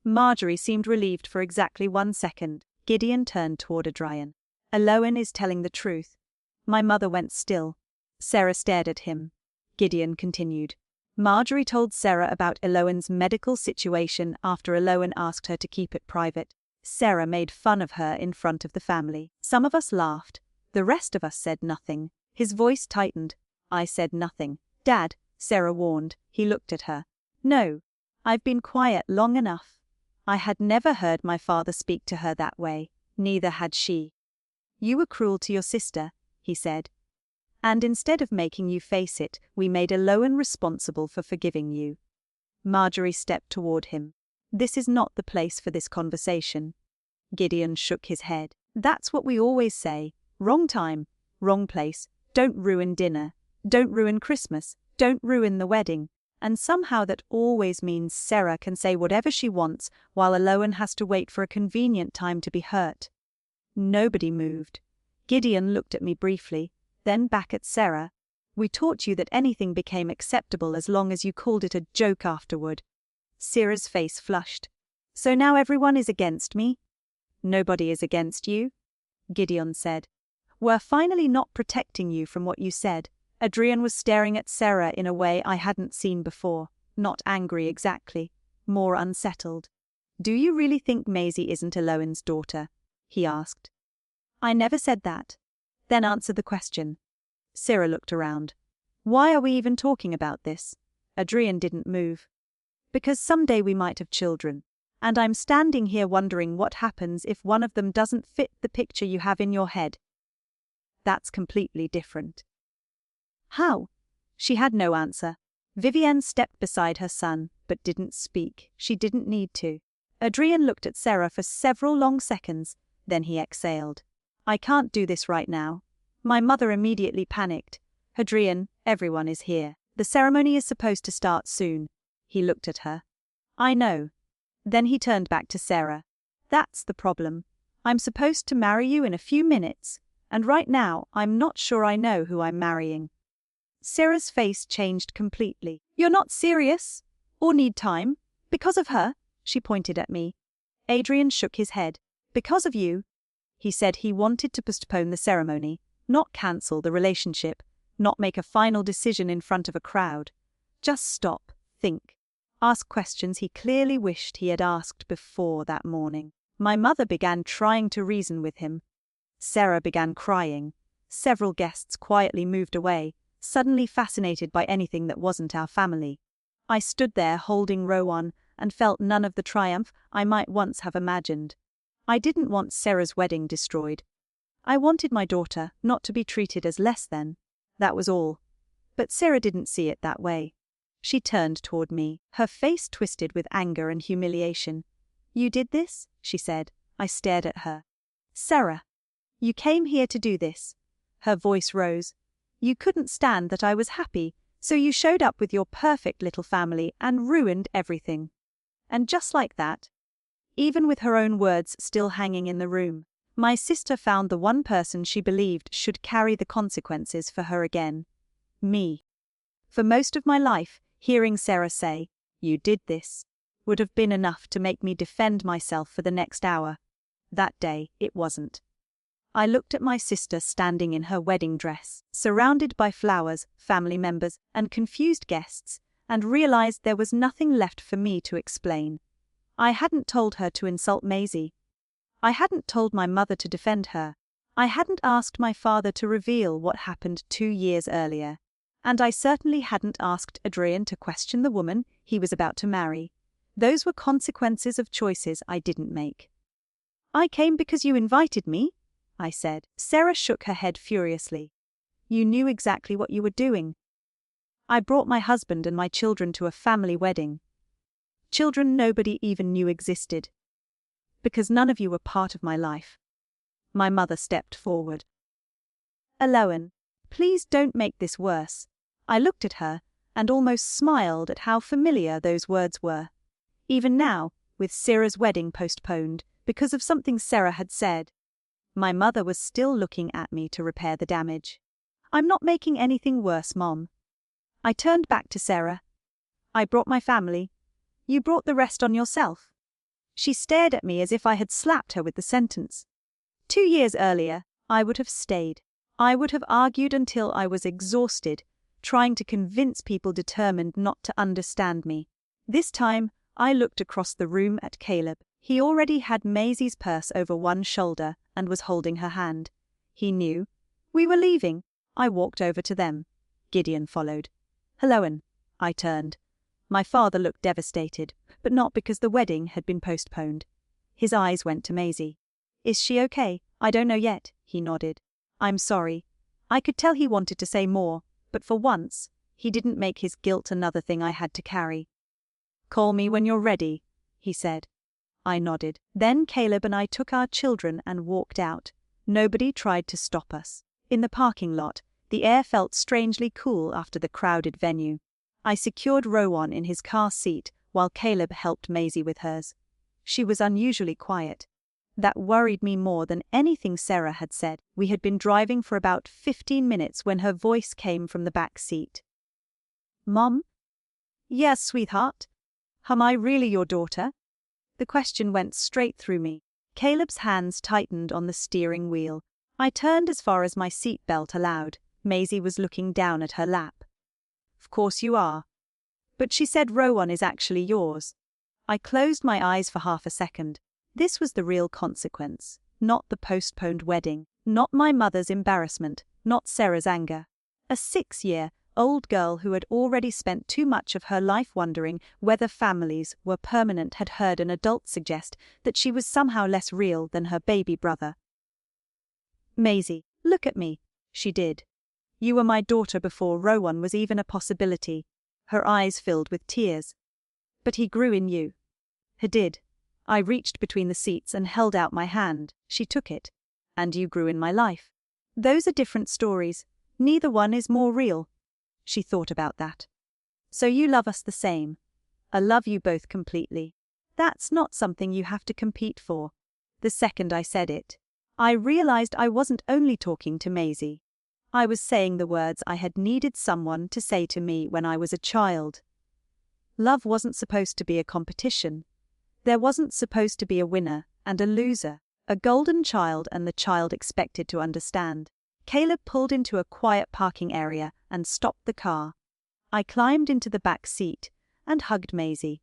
Marjorie seemed relieved for exactly 1 second. Gideon turned toward Adrian. "Elowen is telling the truth." My mother went still. Sarah stared at him. Gideon continued. "Marjorie told Sarah about Elowen's medical situation after Elowen asked her to keep it private. Sarah made fun of her in front of the family. Some of us laughed. The rest of us said nothing." His voice tightened. "I said nothing." "Dad," Sarah warned. He looked at her. "No. I've been quiet long enough." I had never heard my father speak to her that way. Neither had she. "You were cruel to your sister," he said. "And instead of making you face it, we made Elowen responsible for forgiving you." Marjorie stepped toward him. "This is not the place for this conversation." Gideon shook his head. "That's what we always say. Wrong time, wrong place. Don't ruin dinner. Don't ruin Christmas. Don't ruin the wedding." And somehow that always means Sarah can say whatever she wants while Elowen has to wait for a convenient time to be hurt. Nobody moved. Gideon looked at me briefly, then back at Sarah. "We taught you that anything became acceptable as long as you called it a joke afterward." Sarah's face flushed. "So now everyone is against me?" "Nobody is against you," Gideon said. "We're finally not protecting you from what you said." Adrian was staring at Sarah in a way I hadn't seen before. Not angry exactly, more unsettled. "Do you really think Maisie isn't Elowen's daughter?" he asked. "I never said that." "Then answer the question." Sarah looked around. "Why are we even talking about this?" Adrian didn't move. "Because someday we might have children. And I'm standing here wondering what happens if one of them doesn't fit the picture you have in your head. That's completely different." "How?" She had no answer. Vivienne stepped beside her son, but didn't speak. She didn't need to. Adrian looked at Sarah for several long seconds, then he exhaled. "I can't do this right now." My mother immediately panicked. "Adrian, everyone is here. The ceremony is supposed to start soon." He looked at her. "I know." Then he turned back to Sarah. "That's the problem. I'm supposed to marry you in a few minutes, and right now I'm not sure I know who I'm marrying." Sarah's face changed completely. "You're not serious? Or need time? Because of her?" She pointed at me. Adrian shook his head. "Because of you." He said he wanted to postpone the ceremony, not cancel the relationship, not make a final decision in front of a crowd. Just stop, think, ask questions he clearly wished he had asked before that morning. My mother began trying to reason with him. Sarah began crying. Several guests quietly moved away, suddenly fascinated by anything that wasn't our family. I stood there holding Rowan and felt none of the triumph I might once have imagined. I didn't want Sarah's wedding destroyed. I wanted my daughter not to be treated as less than. That was all. But Sarah didn't see it that way. She turned toward me, her face twisted with anger and humiliation. "You did this?" she said. I stared at her. "Sarah, you came here to do this." Her voice rose. You couldn't stand that I was happy, so you showed up with your perfect little family and ruined everything. And just like that, even with her own words still hanging in the room, my sister found the one person she believed should carry the consequences for her again. Me. For most of my life, hearing Sarah say, "You did this," would have been enough to make me defend myself for the next hour. That day, it wasn't. I looked at my sister standing in her wedding dress, surrounded by flowers, family members, and confused guests, and realized there was nothing left for me to explain. I hadn't told her to insult Maisie. I hadn't told my mother to defend her. I hadn't asked my father to reveal what happened 2 years earlier. And I certainly hadn't asked Adrian to question the woman he was about to marry. Those were consequences of choices I didn't make. I came because you invited me, I said. Sarah shook her head furiously. You knew exactly what you were doing. I brought my husband and my children to a family wedding. Children nobody even knew existed. Because none of you were part of my life. My mother stepped forward. Elowen, please don't make this worse. I looked at her and almost smiled at how familiar those words were. Even now, with Sarah's wedding postponed because of something Sarah had said, my mother was still looking at me to repair the damage. I'm not making anything worse, Mom. I turned back to Sarah. I brought my family. You brought the rest on yourself. She stared at me as if I had slapped her with the sentence. 2 years earlier, I would have stayed. I would have argued until I was exhausted, trying to convince people determined not to understand me. This time, I looked across the room at Caleb. He already had Maisie's purse over one shoulder and was holding her hand. He knew. We were leaving. I walked over to them. Gideon followed. Elowen. I turned. My father looked devastated, but not because the wedding had been postponed. His eyes went to Maisie. Is she okay? I don't know yet, he nodded. I'm sorry. I could tell he wanted to say more, but for once, he didn't make his guilt another thing I had to carry. Call me when you're ready, he said. I nodded. Then Caleb and I took our children and walked out. Nobody tried to stop us. In the parking lot, the air felt strangely cool after the crowded venue. I secured Rowan in his car seat while Caleb helped Maisie with hers. She was unusually quiet. That worried me more than anything Sarah had said. We had been driving for about 15 minutes when her voice came from the back seat. Mom? Yes, sweetheart. Am I really your daughter? The question went straight through me. Caleb's hands tightened on the steering wheel. I turned as far as my seat belt allowed. Maisie was looking down at her lap. Of course you are. But she said Rowan is actually yours. I closed my eyes for half a second. This was the real consequence, not the postponed wedding, not my mother's embarrassment, not Sarah's anger. A 6-year-old girl who had already spent too much of her life wondering whether families were permanent had heard an adult suggest that she was somehow less real than her baby brother. Maisie, look at me, she did. You were my daughter before Rowan was even a possibility. Her eyes filled with tears. But he grew in you. He did. I reached between the seats and held out my hand. She took it. And you grew in my life. Those are different stories. Neither one is more real. She thought about that. So you love us the same. I love you both completely. That's not something you have to compete for. The second I said it, I realized I wasn't only talking to Maisie. I was saying the words I had needed someone to say to me when I was a child. Love wasn't supposed to be a competition. There wasn't supposed to be a winner and a loser, a golden child and the child expected to understand. Caleb pulled into a quiet parking area and stopped the car. I climbed into the back seat and hugged Maisie.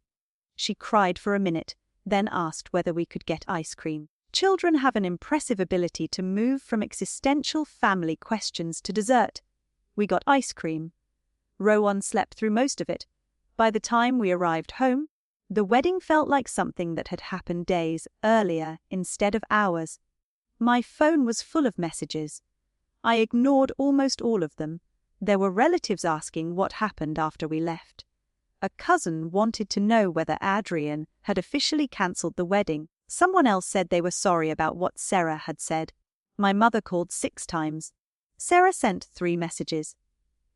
She cried for a minute, then asked whether we could get ice cream. Children have an impressive ability to move from existential family questions to dessert. We got ice cream. Rowan slept through most of it. By the time we arrived home, the wedding felt like something that had happened days earlier instead of hours. My phone was full of messages. I ignored almost all of them. There were relatives asking what happened after we left. A cousin wanted to know whether Adrian had officially cancelled the wedding. Someone else said they were sorry about what Sarah had said. My mother called 6 times. Sarah sent 3 messages.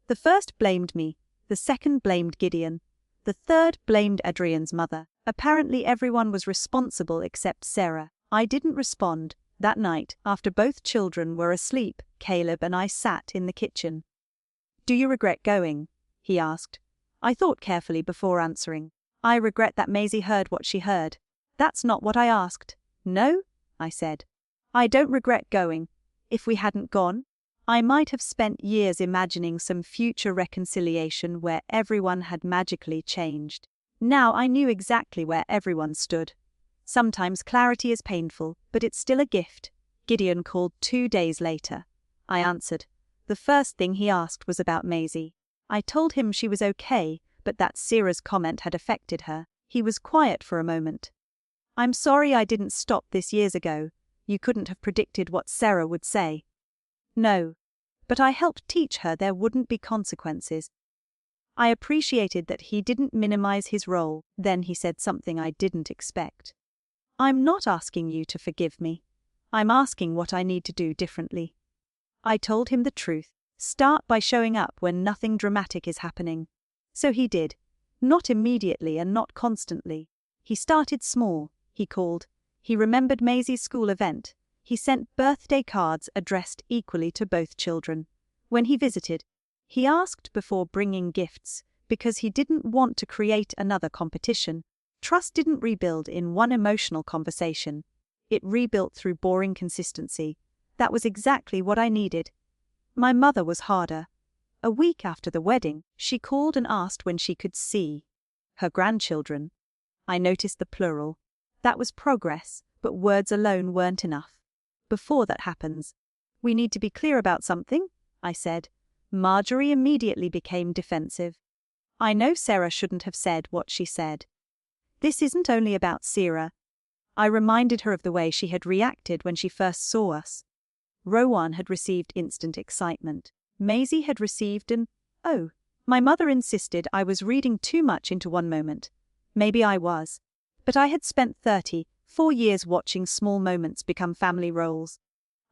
The first blamed me, the second blamed Gideon, the third blamed Adrian's mother. Apparently everyone was responsible except Sarah. I didn't respond. That night, after both children were asleep, Caleb and I sat in the kitchen. "Do you regret going?" he asked. I thought carefully before answering. "I regret that Maisie heard what she heard." "That's not what I asked." "No?" I said. "I don't regret going. If we hadn't gone, I might have spent years imagining some future reconciliation where everyone had magically changed. Now I knew exactly where everyone stood. Sometimes clarity is painful, but it's still a gift." Gideon called 2 days later. I answered. The first thing he asked was about Maisie. I told him she was okay, but that Sarah's comment had affected her. He was quiet for a moment. "I'm sorry I didn't stop this years ago. You couldn't have predicted what Sarah would say." "No. But I helped teach her there wouldn't be consequences." I appreciated that he didn't minimize his role. Then he said something I didn't expect. "I'm not asking you to forgive me. I'm asking what I need to do differently." I told him the truth. Start by showing up when nothing dramatic is happening. So he did. Not immediately and not constantly. He started small. He called. He remembered Maisie's school event. He sent birthday cards addressed equally to both children. When he visited, he asked before bringing gifts, because he didn't want to create another competition. Trust didn't rebuild in one emotional conversation. It rebuilt through boring consistency. That was exactly what I needed. My mother was harder. A week after the wedding, she called and asked when she could see her grandchildren. I noticed the plural. That was progress, but words alone weren't enough. "Before that happens, we need to be clear about something," I said. Marjorie immediately became defensive. I know Sarah shouldn't have said what she said. "This isn't only about Sarah." I reminded her of the way she had reacted when she first saw us. Rowan had received instant excitement. Maisie had received an "oh." My mother insisted I was reading too much into one moment. Maybe I was. But I had spent 34 years watching small moments become family roles.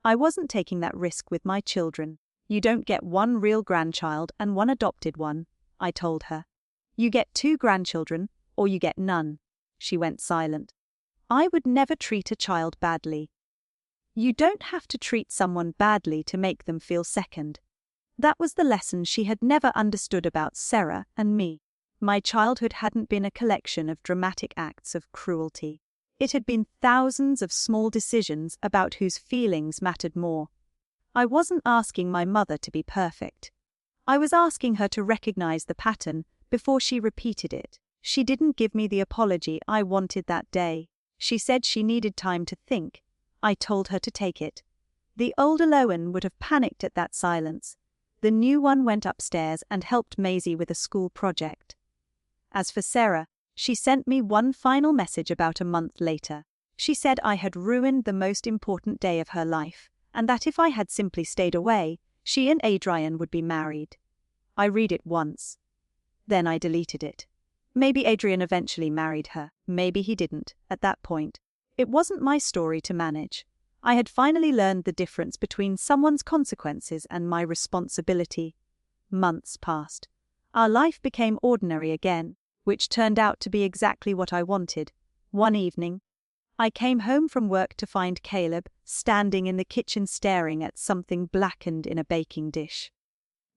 I wasn't taking that risk with my children. "You don't get one real grandchild and one adopted one," I told her. "You get 2 grandchildren, or you get none." She went silent. "I would never treat a child badly." You don't have to treat someone badly to make them feel second. That was the lesson she had never understood about Sarah and me. My childhood hadn't been a collection of dramatic acts of cruelty. It had been thousands of small decisions about whose feelings mattered more. I wasn't asking my mother to be perfect. I was asking her to recognize the pattern before she repeated it. She didn't give me the apology I wanted that day. She said she needed time to think. I told her to take it. The old Elowen would have panicked at that silence. The new one went upstairs and helped Maisie with a school project. As for Sarah, she sent me one final message about a month later. She said I had ruined the most important day of her life, and that if I had simply stayed away, she and Adrian would be married. I read it once. Then I deleted it. Maybe Adrian eventually married her, maybe he didn't, at that point. It wasn't my story to manage. I had finally learned the difference between someone's consequences and my responsibility. Months passed. Our life became ordinary again, which turned out to be exactly what I wanted. One evening, I came home from work to find Caleb standing in the kitchen staring at something blackened in a baking dish.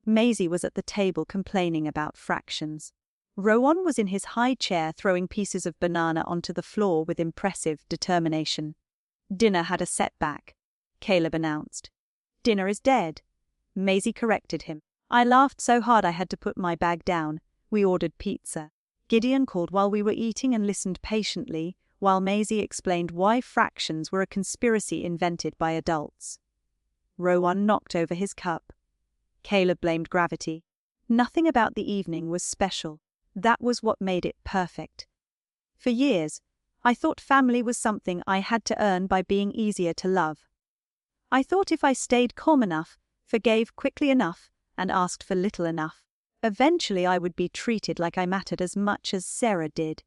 Maisie was at the table complaining about fractions. Rowan was in his high chair throwing pieces of banana onto the floor with impressive determination. "Dinner had a setback," Caleb announced. "Dinner is dead." Maisie corrected him. I laughed so hard I had to put my bag down. We ordered pizza. Gideon called while we were eating and listened patiently, while Maisie explained why fractions were a conspiracy invented by adults. Rowan knocked over his cup. Caleb blamed gravity. Nothing about the evening was special. That was what made it perfect. For years, I thought family was something I had to earn by being easier to love. I thought if I stayed calm enough, forgave quickly enough, and asked for little enough, eventually I would be treated like I mattered as much as Sarah did.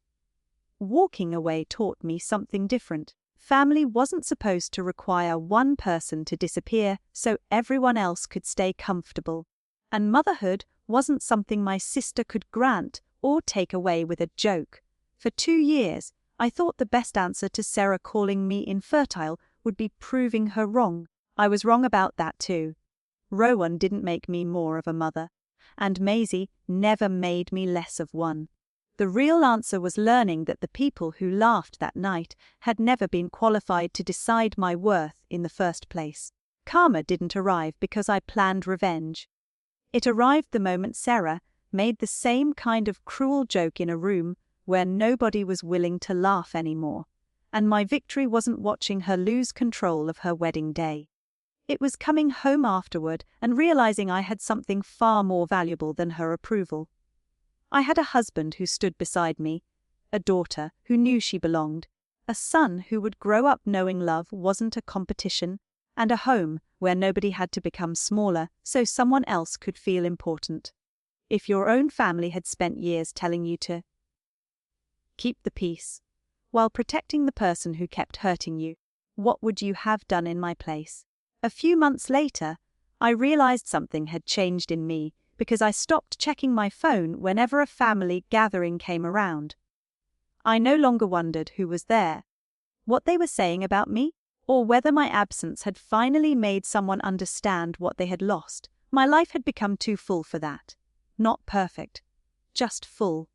Walking away taught me something different. Family wasn't supposed to require one person to disappear so everyone else could stay comfortable. And motherhood wasn't something my sister could grant or take away with a joke. For 2 years, I thought the best answer to Sarah calling me infertile would be proving her wrong. I was wrong about that too. Rowan didn't make me more of a mother, and Maisie never made me less of one. The real answer was learning that the people who laughed that night had never been qualified to decide my worth in the first place. Karma didn't arrive because I planned revenge. It arrived the moment Sarah made the same kind of cruel joke in a room where nobody was willing to laugh anymore, and my victory wasn't watching her lose control of her wedding day. It was coming home afterward and realizing I had something far more valuable than her approval. I had a husband who stood beside me, a daughter who knew she belonged, a son who would grow up knowing love wasn't a competition, and a home where nobody had to become smaller so someone else could feel important. If your own family had spent years telling you to keep the peace while protecting the person who kept hurting you, what would you have done in my place? A few months later, I realized something had changed in me because I stopped checking my phone whenever a family gathering came around. I no longer wondered who was there, what they were saying about me, or whether my absence had finally made someone understand what they had lost. My life had become too full for that. Not perfect, just full.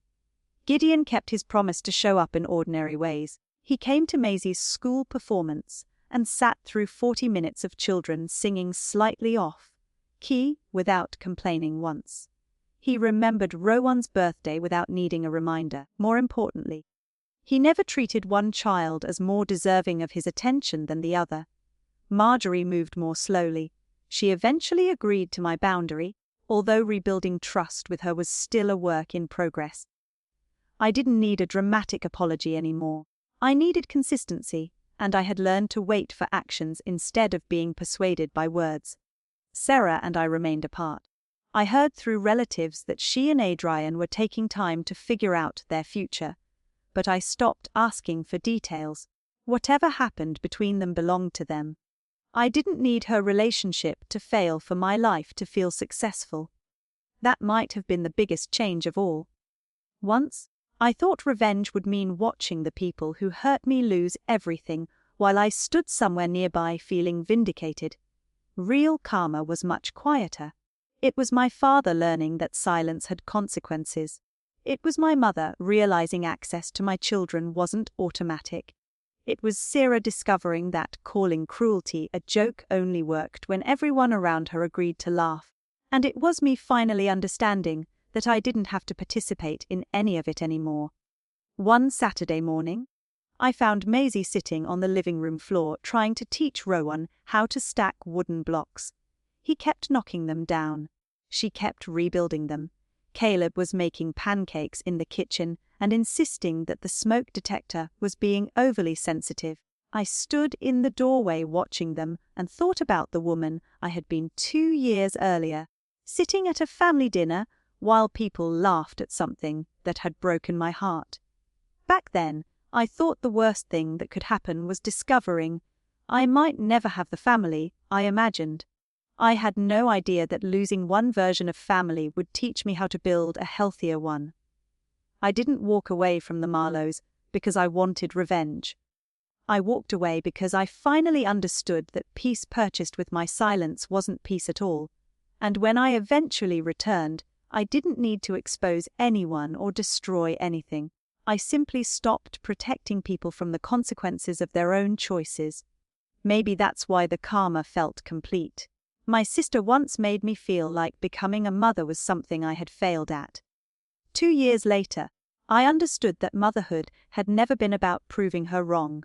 Gideon kept his promise to show up in ordinary ways. He came to Maisie's school performance and sat through 40 minutes of children singing slightly off key without complaining once. He remembered Rowan's birthday without needing a reminder. More importantly, he never treated one child as more deserving of his attention than the other. Marjorie moved more slowly. She eventually agreed to my boundary, although rebuilding trust with her was still a work in progress. I didn't need a dramatic apology anymore. I needed consistency, and I had learned to wait for actions instead of being persuaded by words. Sarah and I remained apart. I heard through relatives that she and Adrian were taking time to figure out their future, but I stopped asking for details. Whatever happened between them belonged to them. I didn't need her relationship to fail for my life to feel successful. That might have been the biggest change of all. Once, I thought revenge would mean watching the people who hurt me lose everything while I stood somewhere nearby feeling vindicated. Real karma was much quieter. It was my father learning that silence had consequences. It was my mother realizing access to my children wasn't automatic. It was Sarah discovering that calling cruelty a joke only worked when everyone around her agreed to laugh. And it was me finally understanding that I didn't have to participate in any of it anymore. One Saturday morning, I found Maisie sitting on the living room floor trying to teach Rowan how to stack wooden blocks. He kept knocking them down. She kept rebuilding them. Caleb was making pancakes in the kitchen and insisting that the smoke detector was being overly sensitive. I stood in the doorway watching them and thought about the woman I had been 2 years earlier, sitting at a family dinner while people laughed at something that had broken my heart. Back then, I thought the worst thing that could happen was discovering I might never have the family I imagined. I had no idea that losing one version of family would teach me how to build a healthier one. I didn't walk away from the Marlowes because I wanted revenge. I walked away because I finally understood that peace purchased with my silence wasn't peace at all, and when I eventually returned, I didn't need to expose anyone or destroy anything. I simply stopped protecting people from the consequences of their own choices. Maybe that's why the karma felt complete. My sister once made me feel like becoming a mother was something I had failed at. 2 years later, I understood that motherhood had never been about proving her wrong.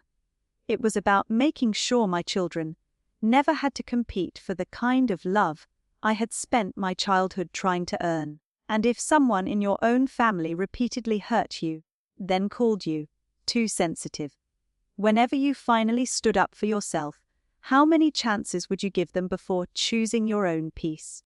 It was about making sure my children never had to compete for the kind of love I had spent my childhood trying to earn. And if someone in your own family repeatedly hurt you, then called you too sensitive, whenever you finally stood up for yourself, how many chances would you give them before choosing your own peace?